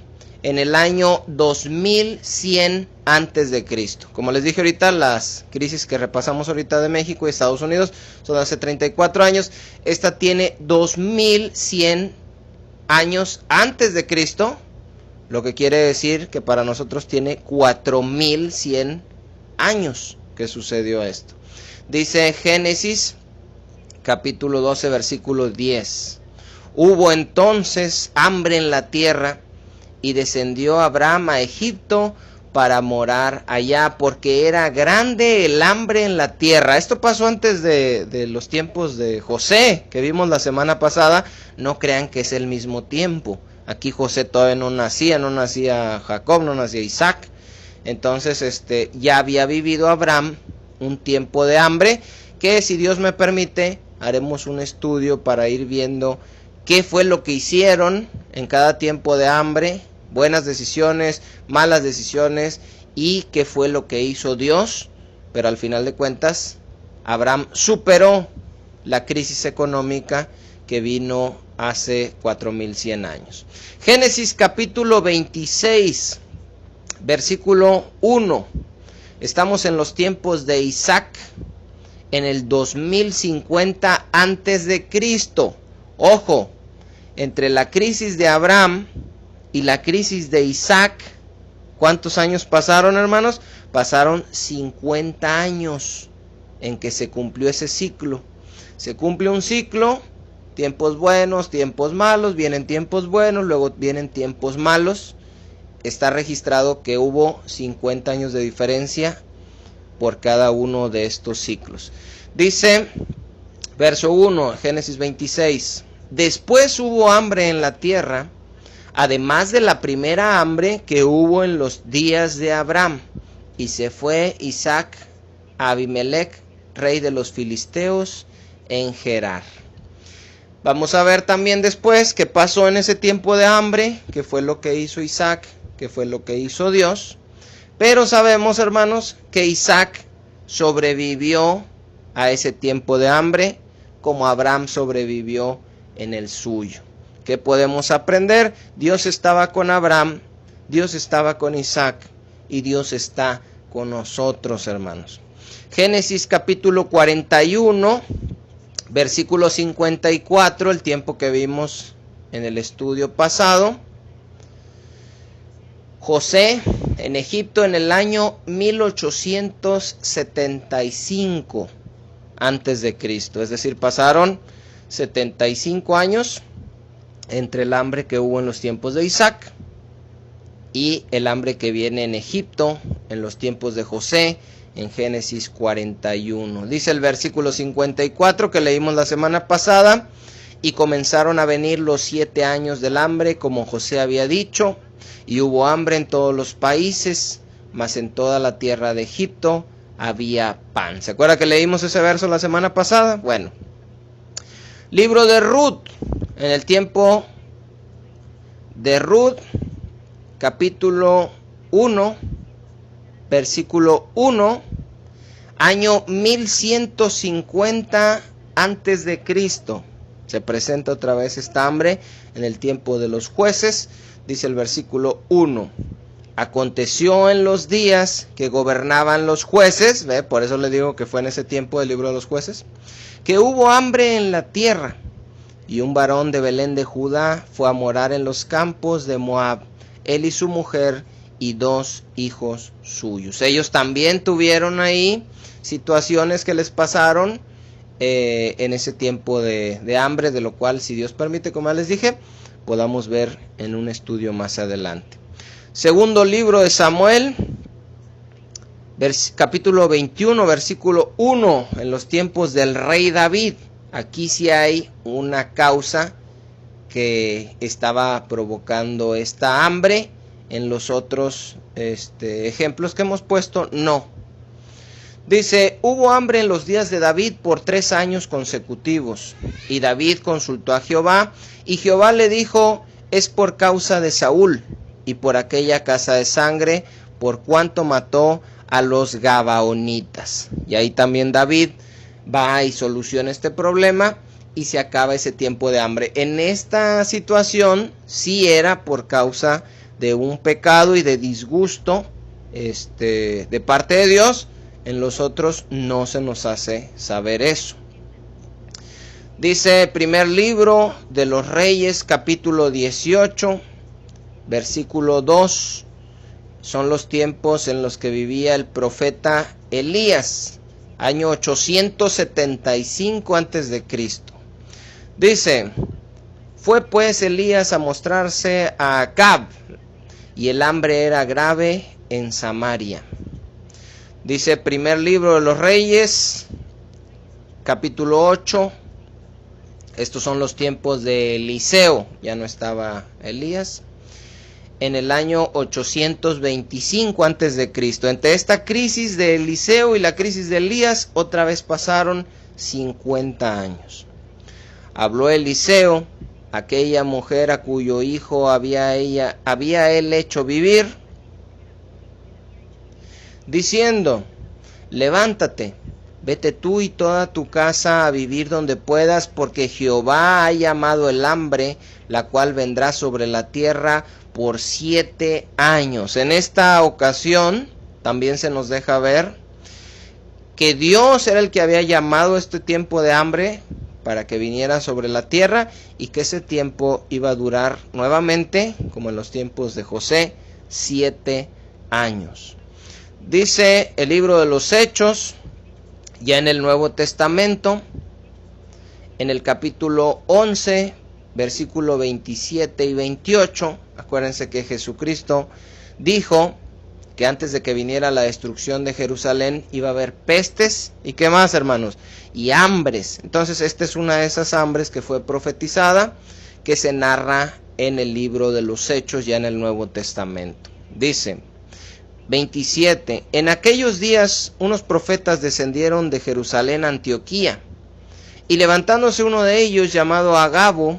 en el año 2100 antes de Cristo. Como les dije ahorita, las crisis que repasamos ahorita de México y Estados Unidos son de hace 34 años. Esta tiene 2100 años antes de Cristo, lo que quiere decir que para nosotros tiene 4100 años que sucedió esto. Dice Génesis capítulo 12 versículo 10. Hubo entonces hambre en la tierra y descendió Abraham a Egipto para morar allá, porque era grande el hambre en la tierra. Esto pasó antes de los tiempos de José, que vimos la semana pasada. No crean que es el mismo tiempo. Aquí José todavía no nacía Jacob, no nacía Isaac. Entonces ya había vivido Abraham un tiempo de hambre, que si Dios me permite haremos un estudio para ir viendo qué fue lo que hicieron en cada tiempo de hambre, buenas decisiones, malas decisiones, y qué fue lo que hizo Dios. Pero al final de cuentas Abraham superó la crisis económica que vino hace 4100 años. Génesis capítulo 26 versículo 1. Estamos en los tiempos de Isaac, en el 2050 antes de Cristo. Ojo, entre la crisis de Abraham y la crisis de Isaac, ¿cuántos años pasaron, hermanos? Pasaron 50 años en que se cumplió ese ciclo. Se cumple un ciclo, tiempos buenos, tiempos malos, vienen tiempos buenos, luego vienen tiempos malos. Está registrado que hubo 50 años de diferencia por cada uno de estos ciclos. Dice, verso 1, Génesis 26. Después hubo hambre en la tierra, además de la primera hambre que hubo en los días de Abraham. Y se fue Isaac a Abimelech, rey de los filisteos, en Gerar. Vamos a ver también después qué pasó en ese tiempo de hambre, qué fue lo que hizo Isaac, qué fue lo que hizo Dios. Pero sabemos, hermanos, que Isaac sobrevivió a ese tiempo de hambre, como Abraham sobrevivió en el suyo. ¿Qué podemos aprender? Dios estaba con Abraham, Dios estaba con Isaac y Dios está con nosotros, hermanos. Génesis capítulo 41, versículo 54, el tiempo que vimos en el estudio pasado. José en Egipto en el año 1875 antes de Cristo, es decir, pasaron 75 años entre el hambre que hubo en los tiempos de Isaac y el hambre que viene en Egipto en los tiempos de José en Génesis 41. Dice el versículo 54 que leímos la semana pasada: y comenzaron a venir los 7 años del hambre, como José había dicho, y hubo hambre en todos los países, mas en toda la tierra de Egipto había pan. ¿Se acuerda que leímos ese verso la semana pasada? Bueno, libro de Ruth, en el tiempo de Ruth, capítulo 1, versículo 1. Año 1150 antes de Cristo. Se presenta otra vez esta hambre en el tiempo de los jueces. Dice el versículo 1. Aconteció en los días que gobernaban los jueces, ¿ve? Por eso le digo que fue en ese tiempo del libro de los jueces, que hubo hambre en la tierra, y un varón de Belén de Judá fue a morar en los campos de Moab, él y su mujer y 2 hijos suyos. Ellos también tuvieron ahí situaciones que les pasaron en ese tiempo de hambre, de lo cual, si Dios permite, como ya les dije, podamos ver en un estudio más adelante. Segundo libro de Samuel, capítulo 21, versículo 1, en los tiempos del rey David. Aquí sí hay una causa que estaba provocando esta hambre. En los otros ejemplos que hemos puesto, no. Dice, hubo hambre en los días de David por 3 años consecutivos. Y David consultó a Jehová, y Jehová le dijo, es por causa de Saúl, y por aquella casa de sangre, por cuanto mató a los gabaonitas. Y ahí también David va y soluciona este problema, y se acaba ese tiempo de hambre. En esta situación, sí era por causa de un pecado y de disgusto de parte de Dios. En los otros no se nos hace saber eso. Dice primer libro de los Reyes, capítulo 18, versículo 2. Son los tiempos en los que vivía el profeta Elías, año 875 antes de Cristo. Dice, fue pues Elías a mostrarse a Acab, y el hambre era grave en Samaria. Dice primer libro de los Reyes, capítulo 8. Estos son los tiempos de Eliseo, ya no estaba Elías. En el año 825 antes de Cristo. Entre esta crisis de Eliseo y la crisis de Elías, otra vez pasaron 50 años. Habló Eliseo, aquella mujer a cuyo hijo había él hecho vivir, diciendo, levántate, vete tú y toda tu casa a vivir donde puedas, porque Jehová ha llamado el hambre, la cual vendrá sobre la tierra por 7 años. En esta ocasión también se nos deja ver que Dios era el que había llamado este tiempo de hambre para que viniera sobre la tierra, y que ese tiempo iba a durar nuevamente, como en los tiempos de José, 7 años. Dice el libro de los Hechos, ya en el Nuevo Testamento, en el capítulo 11, versículo 27 y 28, acuérdense que Jesucristo dijo que antes de que viniera la destrucción de Jerusalén iba a haber pestes, y qué más, hermanos, y hambres. Entonces esta es una de esas hambres que fue profetizada, que se narra en el libro de los Hechos, ya en el Nuevo Testamento. Dice 27, en aquellos días unos profetas descendieron de Jerusalén a Antioquía, y levantándose uno de ellos, llamado Agabo,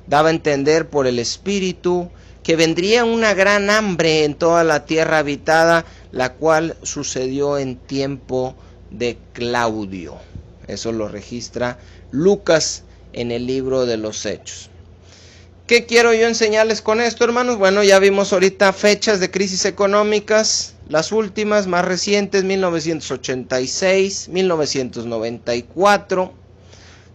daba a entender por el Espíritu que vendría una gran hambre en toda la tierra habitada, la cual sucedió en tiempo de Claudio. Eso lo registra Lucas en el libro de los Hechos. ¿Qué quiero yo enseñarles con esto, hermanos? Bueno, ya vimos ahorita fechas de crisis económicas, las últimas, más recientes, 1986, 1994,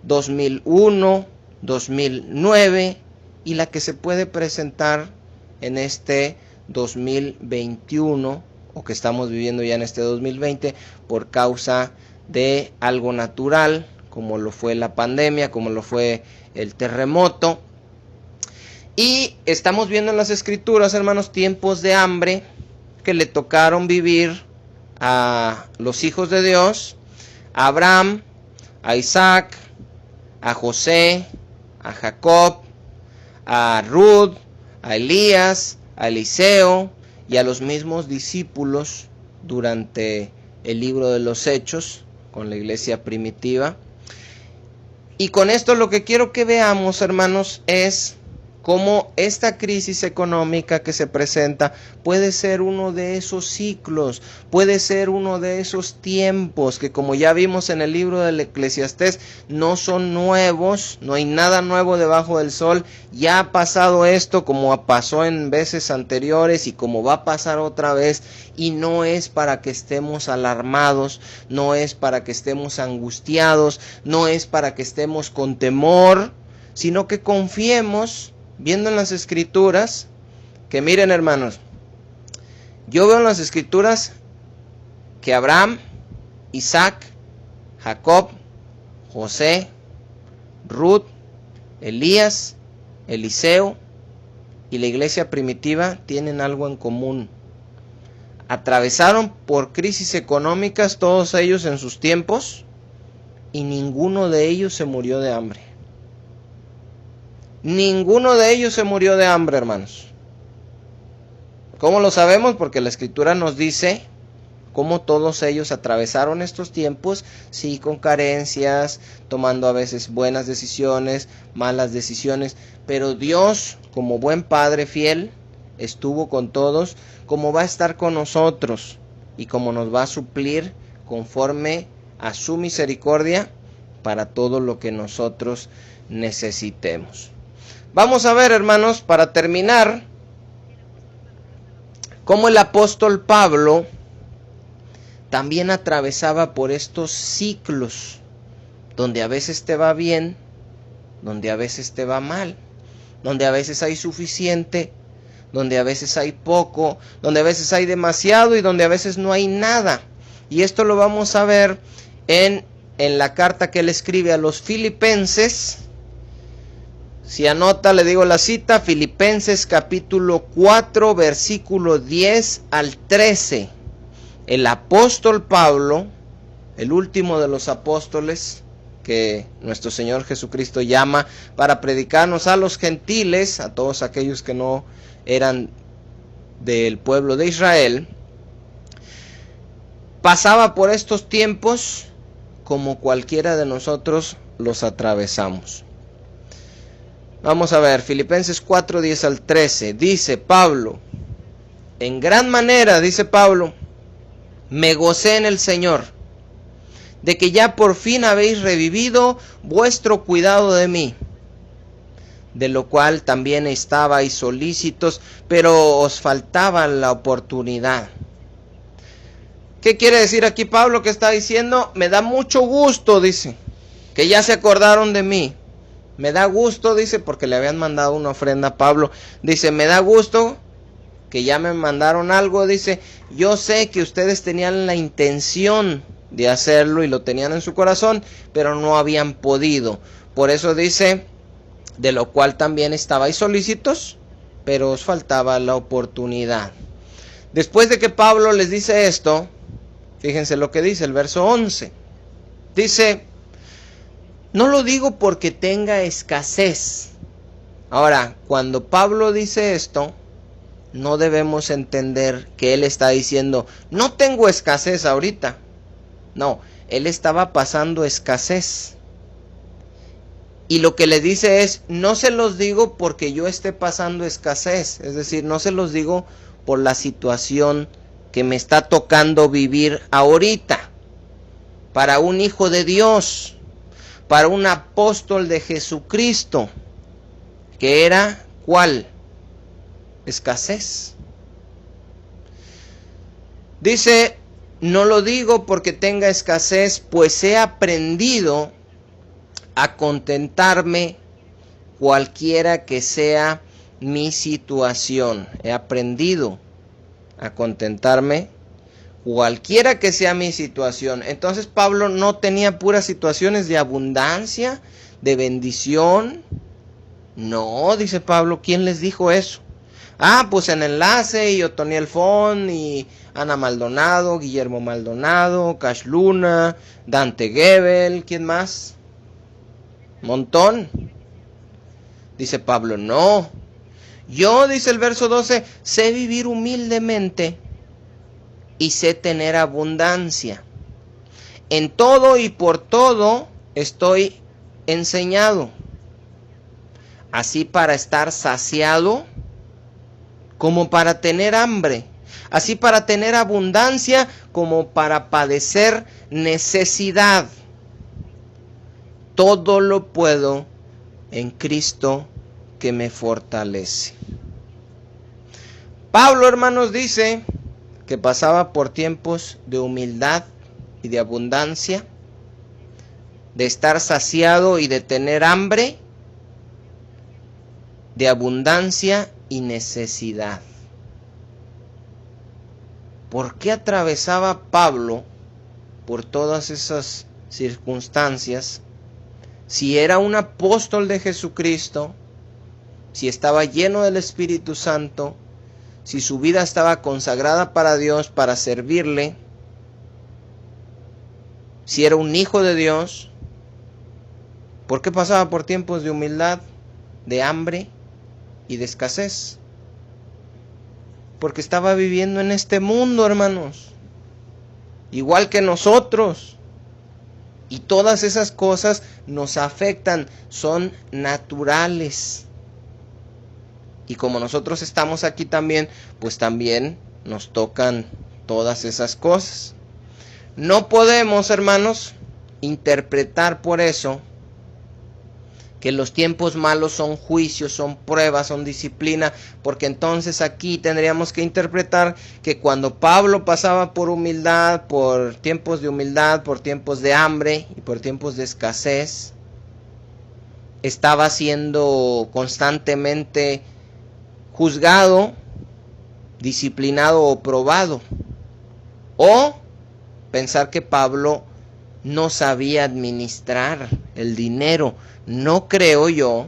2001, 2009, y la que se puede presentar en este 2021, o que estamos viviendo ya en este 2020, por causa de algo natural, como lo fue la pandemia, como lo fue el terremoto. Y estamos viendo en las Escrituras, hermanos, tiempos de hambre que le tocaron vivir a los hijos de Dios, a Abraham, a Isaac, a José, a Jacob, a Ruth, a Elías, a Eliseo y a los mismos discípulos durante el libro de los Hechos con la iglesia primitiva. Y con esto lo que quiero que veamos, hermanos, es cómo esta crisis económica que se presenta puede ser uno de esos ciclos, puede ser uno de esos tiempos que, como ya vimos en el libro del Eclesiastés, no son nuevos, no hay nada nuevo debajo del sol. Ya ha pasado esto como pasó en veces anteriores y como va a pasar otra vez, y no es para que estemos alarmados, no es para que estemos angustiados, no es para que estemos con temor, sino que confiemos, viendo en las Escrituras, que miren, hermanos, yo veo en las Escrituras que Abraham, Isaac, Jacob, José, Ruth, Elías, Eliseo y la iglesia primitiva tienen algo en común. Atravesaron por crisis económicas todos ellos en sus tiempos y ninguno de ellos se murió de hambre. Ninguno de ellos se murió de hambre, hermanos. ¿Cómo lo sabemos? Porque la Escritura nos dice cómo todos ellos atravesaron estos tiempos, sí, con carencias, tomando a veces buenas decisiones, malas decisiones, pero Dios, como buen Padre fiel, estuvo con todos, como va a estar con nosotros y como nos va a suplir conforme a su misericordia para todo lo que nosotros necesitemos. Vamos a ver, hermanos, para terminar, cómo el apóstol Pablo también atravesaba por estos ciclos, donde a veces te va bien, donde a veces te va mal, donde a veces hay suficiente, donde a veces hay poco, donde a veces hay demasiado y donde a veces no hay nada. Y esto lo vamos a ver en la carta que él escribe a los Filipenses. Si anota, le digo la cita, Filipenses capítulo 4, versículo 10 al 13. El apóstol Pablo, el último de los apóstoles que nuestro Señor Jesucristo llama para predicarnos a los gentiles, a todos aquellos que no eran del pueblo de Israel, pasaba por estos tiempos como cualquiera de nosotros los atravesamos. Vamos a ver, Filipenses 4, 10 al 13, dice Pablo, en gran manera, dice Pablo, me gocé en el Señor, de que ya por fin habéis revivido vuestro cuidado de mí, de lo cual también estabais solícitos, pero os faltaba la oportunidad. ¿Qué quiere decir aquí Pablo? ¿Qué está diciendo? Me da mucho gusto, dice, que ya se acordaron de mí. Me da gusto, dice, porque le habían mandado una ofrenda a Pablo. Dice, me da gusto que ya me mandaron algo. Dice, yo sé que ustedes tenían la intención de hacerlo y lo tenían en su corazón, pero no habían podido. Por eso dice, de lo cual también estabais solícitos, pero os faltaba la oportunidad. Después de que Pablo les dice esto, fíjense lo que dice el verso 11. Dice, no lo digo porque tenga escasez. Ahora, cuando Pablo dice esto, no debemos entender que él está diciendo, no tengo escasez ahorita. No, él estaba pasando escasez. Y lo que le dice es, no se los digo porque yo esté pasando escasez. Es decir, no se los digo por la situación que me está tocando vivir ahorita. Para un hijo de Dios, para un apóstol de Jesucristo, que era, ¿cuál? Escasez. Dice, no lo digo porque tenga escasez, pues he aprendido a contentarme cualquiera que sea mi situación. He aprendido a contentarme cualquiera que sea mi situación. Entonces Pablo no tenía puras situaciones de abundancia, de bendición. No, dice Pablo, ¿quién les dijo eso? Ah, pues en Enlace y Otoniel Fon y Ana Maldonado, Guillermo Maldonado, Cash Luna, Dante Gebel, ¿quién más? Montón. Dice Pablo, no. Yo, dice el verso 12, sé vivir humildemente y sé tener abundancia. En todo y por todo estoy enseñado. así para estar saciado como para tener hambre, así para tener abundancia como para padecer necesidad. Todo lo puedo en Cristo que me fortalece. Pablo, hermanos, dice que pasaba por tiempos de humildad y de abundancia, de estar saciado y de tener hambre, de abundancia y necesidad. ¿Por qué atravesaba Pablo por todas esas circunstancias? Si era un apóstol de Jesucristo, si estaba lleno del Espíritu Santo, si su vida estaba consagrada para Dios, para servirle, si era un hijo de Dios, ¿por qué pasaba por tiempos de humildad, de hambre y de escasez? Porque estaba viviendo en este mundo, hermanos, igual que nosotros. Y todas esas cosas nos afectan, son naturales. Y como nosotros estamos aquí también, pues también nos tocan todas esas cosas. No podemos, hermanos, interpretar por eso que los tiempos malos son juicios, son pruebas, son disciplina, porque entonces aquí tendríamos que interpretar que cuando Pablo pasaba por humildad, por tiempos de humildad, por tiempos de hambre y por tiempos de escasez, estaba siendo constantemente juzgado, disciplinado o probado. O pensar que Pablo no sabía administrar el dinero. No creo yo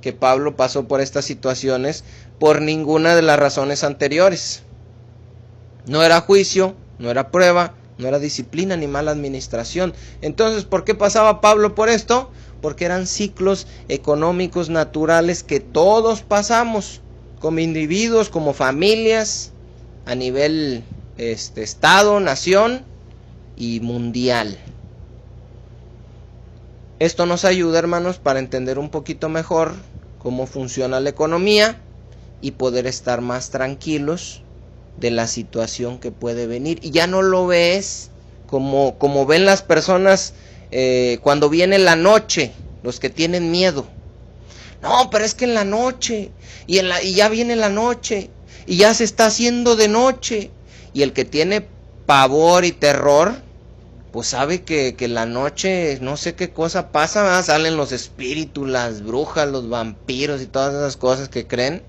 que Pablo pasó por estas situaciones por ninguna de las razones anteriores. No era juicio, no era prueba, no era disciplina ni mala administración. Entonces, ¿por qué pasaba Pablo por esto? Porque eran ciclos económicos naturales que todos pasamos, como individuos, como familias, a nivel estado, nación y mundial. Esto nos ayuda, hermanos, para entender un poquito mejor cómo funciona la economía y poder estar más tranquilos de la situación que puede venir. Y ya no lo ves como ven las personas cuando viene la noche, los que tienen miedo. No, pero es que en la noche, y ya viene la noche, y ya se está haciendo de noche. Y el que tiene pavor y terror, pues sabe que la noche, no sé qué cosa pasa, ¿verdad? Salen los espíritus, las brujas, los vampiros y todas esas cosas que creen.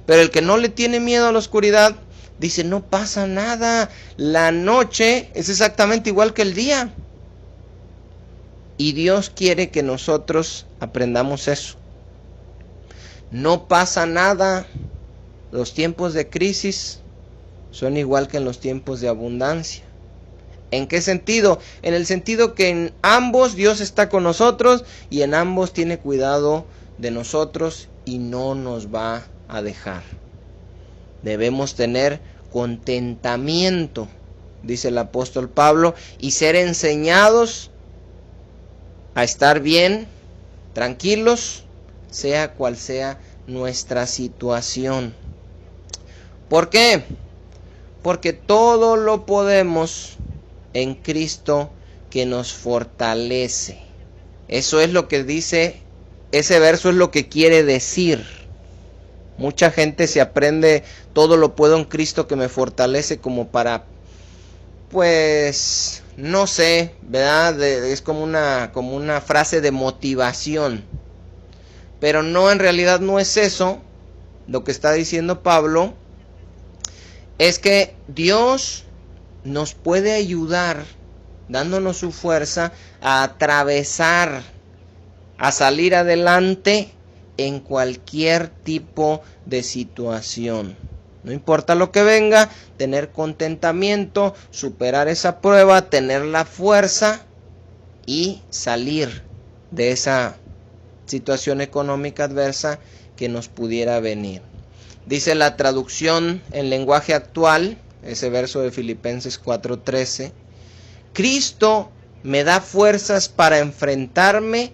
Pero el que no le tiene miedo a la oscuridad, dice, no pasa nada, la noche es exactamente igual que el día. Y Dios quiere que nosotros aprendamos eso. No pasa nada, los tiempos de crisis son igual que en los tiempos de abundancia. ¿En qué sentido? En el sentido que en ambos Dios está con nosotros y en ambos tiene cuidado de nosotros y no nos va a dejar. Debemos tener contentamiento, dice el apóstol Pablo, y ser enseñados a estar bien, tranquilos, sea cual sea nuestra situación. ¿Por qué? Porque todo lo podemos en Cristo que nos fortalece. Eso es lo que dice, ese verso es lo que quiere decir. Mucha gente se aprende todo lo puedo en Cristo que me fortalece como para, pues, no sé, ¿verdad? Es como una frase de motivación. Pero no, en realidad no es eso. Lo que está diciendo Pablo es que Dios nos puede ayudar, dándonos su fuerza, a atravesar, a salir adelante en cualquier tipo de situación. No importa lo que venga, tener contentamiento, superar esa prueba, tener la fuerza y salir de esa situación económica adversa que nos pudiera venir. Dice la traducción en lenguaje actual, ese verso de Filipenses 4:13, Cristo me da fuerzas para enfrentarme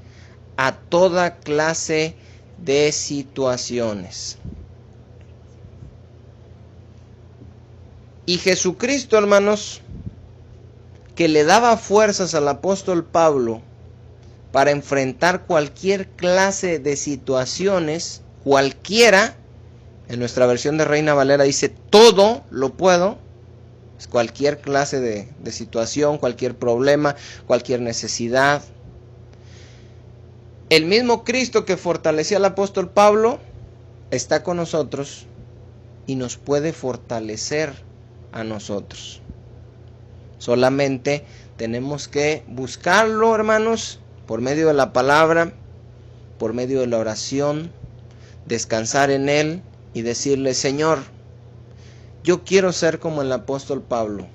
a toda clase de situaciones. Y Jesucristo, hermanos, que le daba fuerzas al apóstol Pablo para enfrentar cualquier clase de situaciones, cualquiera, en nuestra versión de Reina Valera dice, todo lo puedo, es cualquier clase de situación, cualquier problema, cualquier necesidad. El mismo Cristo que fortalecía al apóstol Pablo está con nosotros y nos puede fortalecer a nosotros. Solamente tenemos que buscarlo, hermanos, por medio de la palabra, por medio de la oración, descansar en Él y decirle, Señor, yo quiero ser como el apóstol Pablo,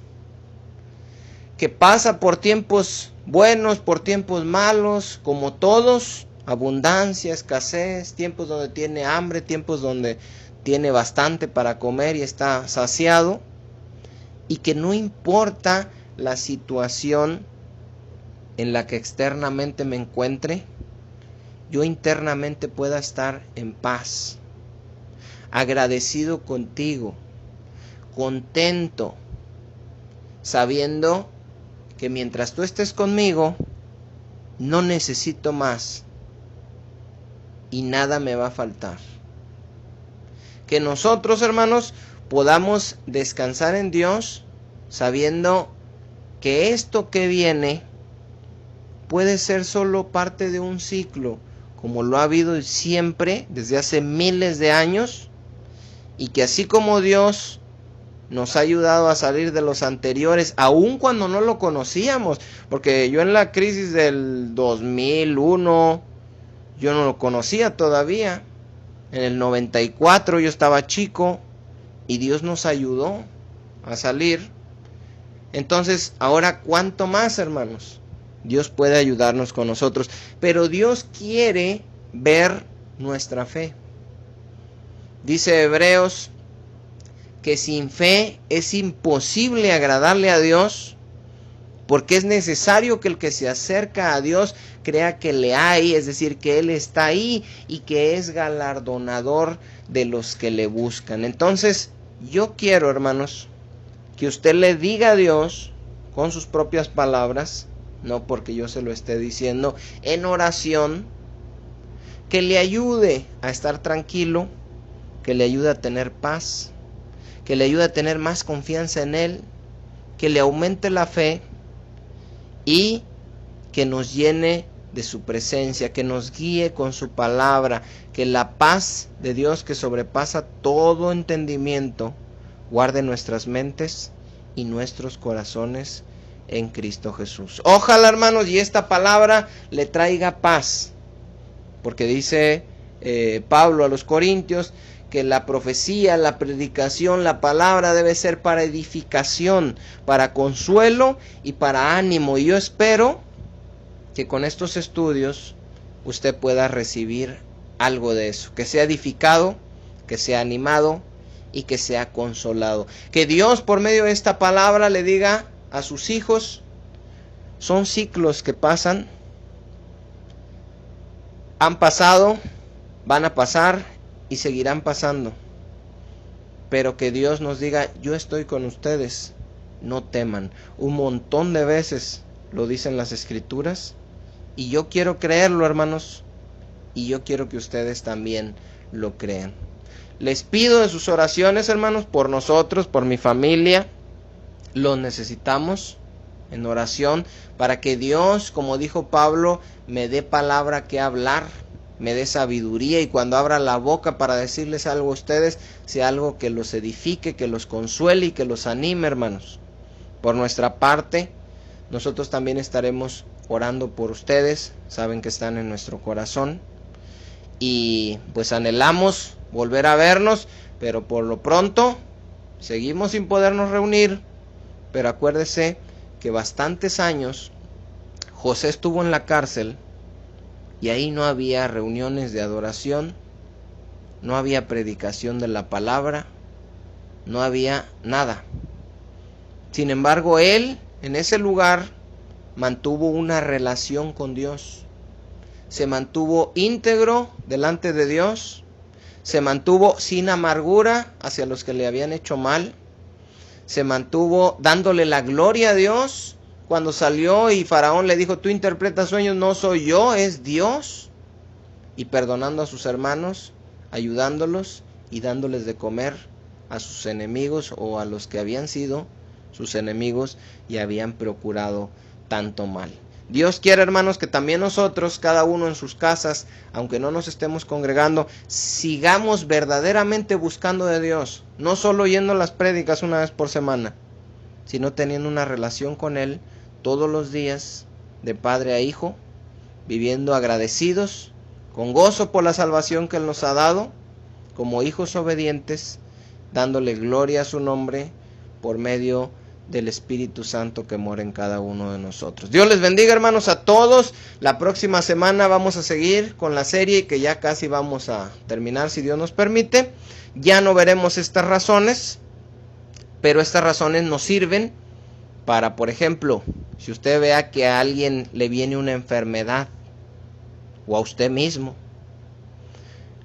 que pasa por tiempos buenos, por tiempos malos, como todos, abundancia, escasez, tiempos donde tiene hambre, tiempos donde tiene bastante para comer y está saciado, y que no importa la situación en la que externamente me encuentre, yo internamente pueda estar en paz, agradecido contigo, contento, sabiendo que mientras tú estés conmigo, no necesito más y nada me va a faltar. Que nosotros, hermanos, podamos descansar en Dios, sabiendo que esto que viene puede ser solo parte de un ciclo, como lo ha habido siempre desde hace miles de años, y que así como Dios nos ha ayudado a salir de los anteriores, aun cuando no lo conocíamos, porque yo en la crisis del 2001, yo no lo conocía todavía, en el 94 yo estaba chico, y Dios nos ayudó a salir. Entonces, ahora cuánto más, hermanos, Dios puede ayudarnos con nosotros, pero Dios quiere ver nuestra fe. Dice Hebreos que sin fe es imposible agradarle a Dios, porque es necesario que el que se acerca a Dios crea que le hay, es decir, que Él está ahí y que es galardonador de los que le buscan. Entonces, yo quiero, hermanos, que usted le diga a Dios con sus propias palabras, no porque yo se lo esté diciendo, en oración, que le ayude a estar tranquilo, que le ayude a tener paz, que le ayude a tener más confianza en Él, que le aumente la fe y que nos llene de su presencia, que nos guíe con su palabra, que la paz de Dios que sobrepasa todo entendimiento guarde nuestras mentes y nuestros corazones en Cristo Jesús. Ojalá, hermanos, y esta palabra le traiga paz, porque dice Pablo a los Corintios que la profecía, la predicación, la palabra debe ser para edificación, para consuelo y para ánimo. Y yo espero que con estos estudios usted pueda recibir algo de eso, que sea edificado, que sea animado y que sea consolado. Que Dios por medio de esta palabra le diga a sus hijos, son ciclos que pasan, han pasado, van a pasar y seguirán pasando, pero que Dios nos diga, yo estoy con ustedes, no teman. Un montón de veces lo dicen las Escrituras y yo quiero creerlo, hermanos, y yo quiero que ustedes también lo crean. Les pido de sus oraciones, hermanos, por nosotros, por mi familia. Los necesitamos en oración para que Dios, como dijo Pablo, me dé palabra que hablar, me dé sabiduría, y cuando abra la boca para decirles algo a ustedes, sea algo que los edifique, que los consuele y que los anime, hermanos. Por nuestra parte, nosotros también estaremos orando por ustedes, saben que están en nuestro corazón, y pues anhelamos volver a vernos, pero por lo pronto seguimos sin podernos reunir. Pero acuérdese que bastantes años José estuvo en la cárcel y ahí no había reuniones de adoración, no había predicación de la palabra, no había nada. Sin embargo, él en ese lugar mantuvo una relación con Dios. se mantuvo íntegro delante de Dios, se mantuvo sin amargura hacia los que le habían hecho mal, se mantuvo dándole la gloria a Dios. Cuando salió y Faraón le dijo, tú interpretas sueños, no soy yo, es Dios. Y perdonando a sus hermanos, ayudándolos y dándoles de comer a sus enemigos o a los que habían sido sus enemigos y habían procurado tanto mal. Dios quiere, hermanos, que también nosotros, cada uno en sus casas, aunque no nos estemos congregando, sigamos verdaderamente buscando de Dios, no solo oyendo las prédicas una vez por semana, sino teniendo una relación con Él todos los días, de padre a hijo, viviendo agradecidos, con gozo por la salvación que Él nos ha dado, como hijos obedientes, dándole gloria a su nombre por medio del Espíritu Santo que mora en cada uno de nosotros. Dios les bendiga, hermanos, a todos. La próxima semana vamos a seguir con la serie que ya casi vamos a terminar, si Dios nos permite. Ya no veremos estas razones, pero estas razones nos sirven para, por ejemplo, si usted vea que a alguien le viene una enfermedad, o a usted mismo,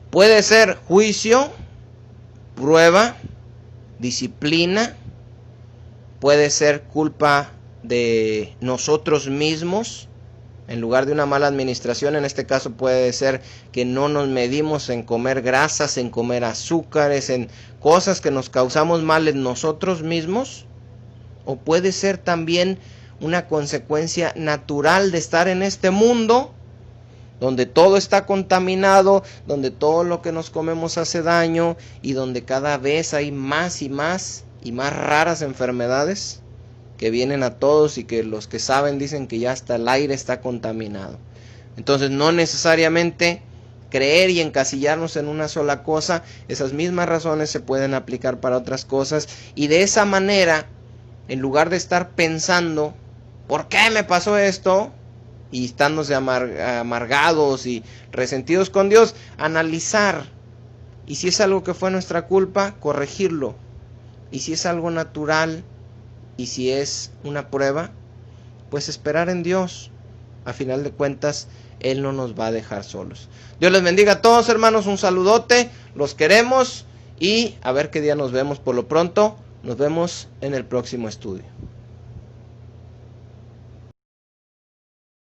puede ser juicio, prueba, disciplina, puede ser culpa de nosotros mismos, en lugar de una mala administración. En este caso puede ser que no nos medimos en comer grasas, en comer azúcares, en cosas que nos causamos males nosotros mismos. O puede ser también una consecuencia natural de estar en este mundo, donde todo está contaminado, donde todo lo que nos comemos hace daño y donde cada vez hay más y más raras enfermedades que vienen a todos y que los que saben dicen que ya hasta el aire está contaminado. Entonces no necesariamente creer y encasillarnos en una sola cosa, esas mismas razones se pueden aplicar para otras cosas y de esa manera, en lugar de estar pensando, ¿por qué me pasó esto? Y estándose amargados y resentidos con Dios, analizar, y si es algo que fue nuestra culpa, corregirlo, y si es algo natural, y si es una prueba, pues esperar en Dios. A final de cuentas, Él no nos va a dejar solos. Dios les bendiga a todos, hermanos, un saludote, los queremos, y a ver qué día nos vemos. Por lo pronto, nos vemos en el próximo estudio.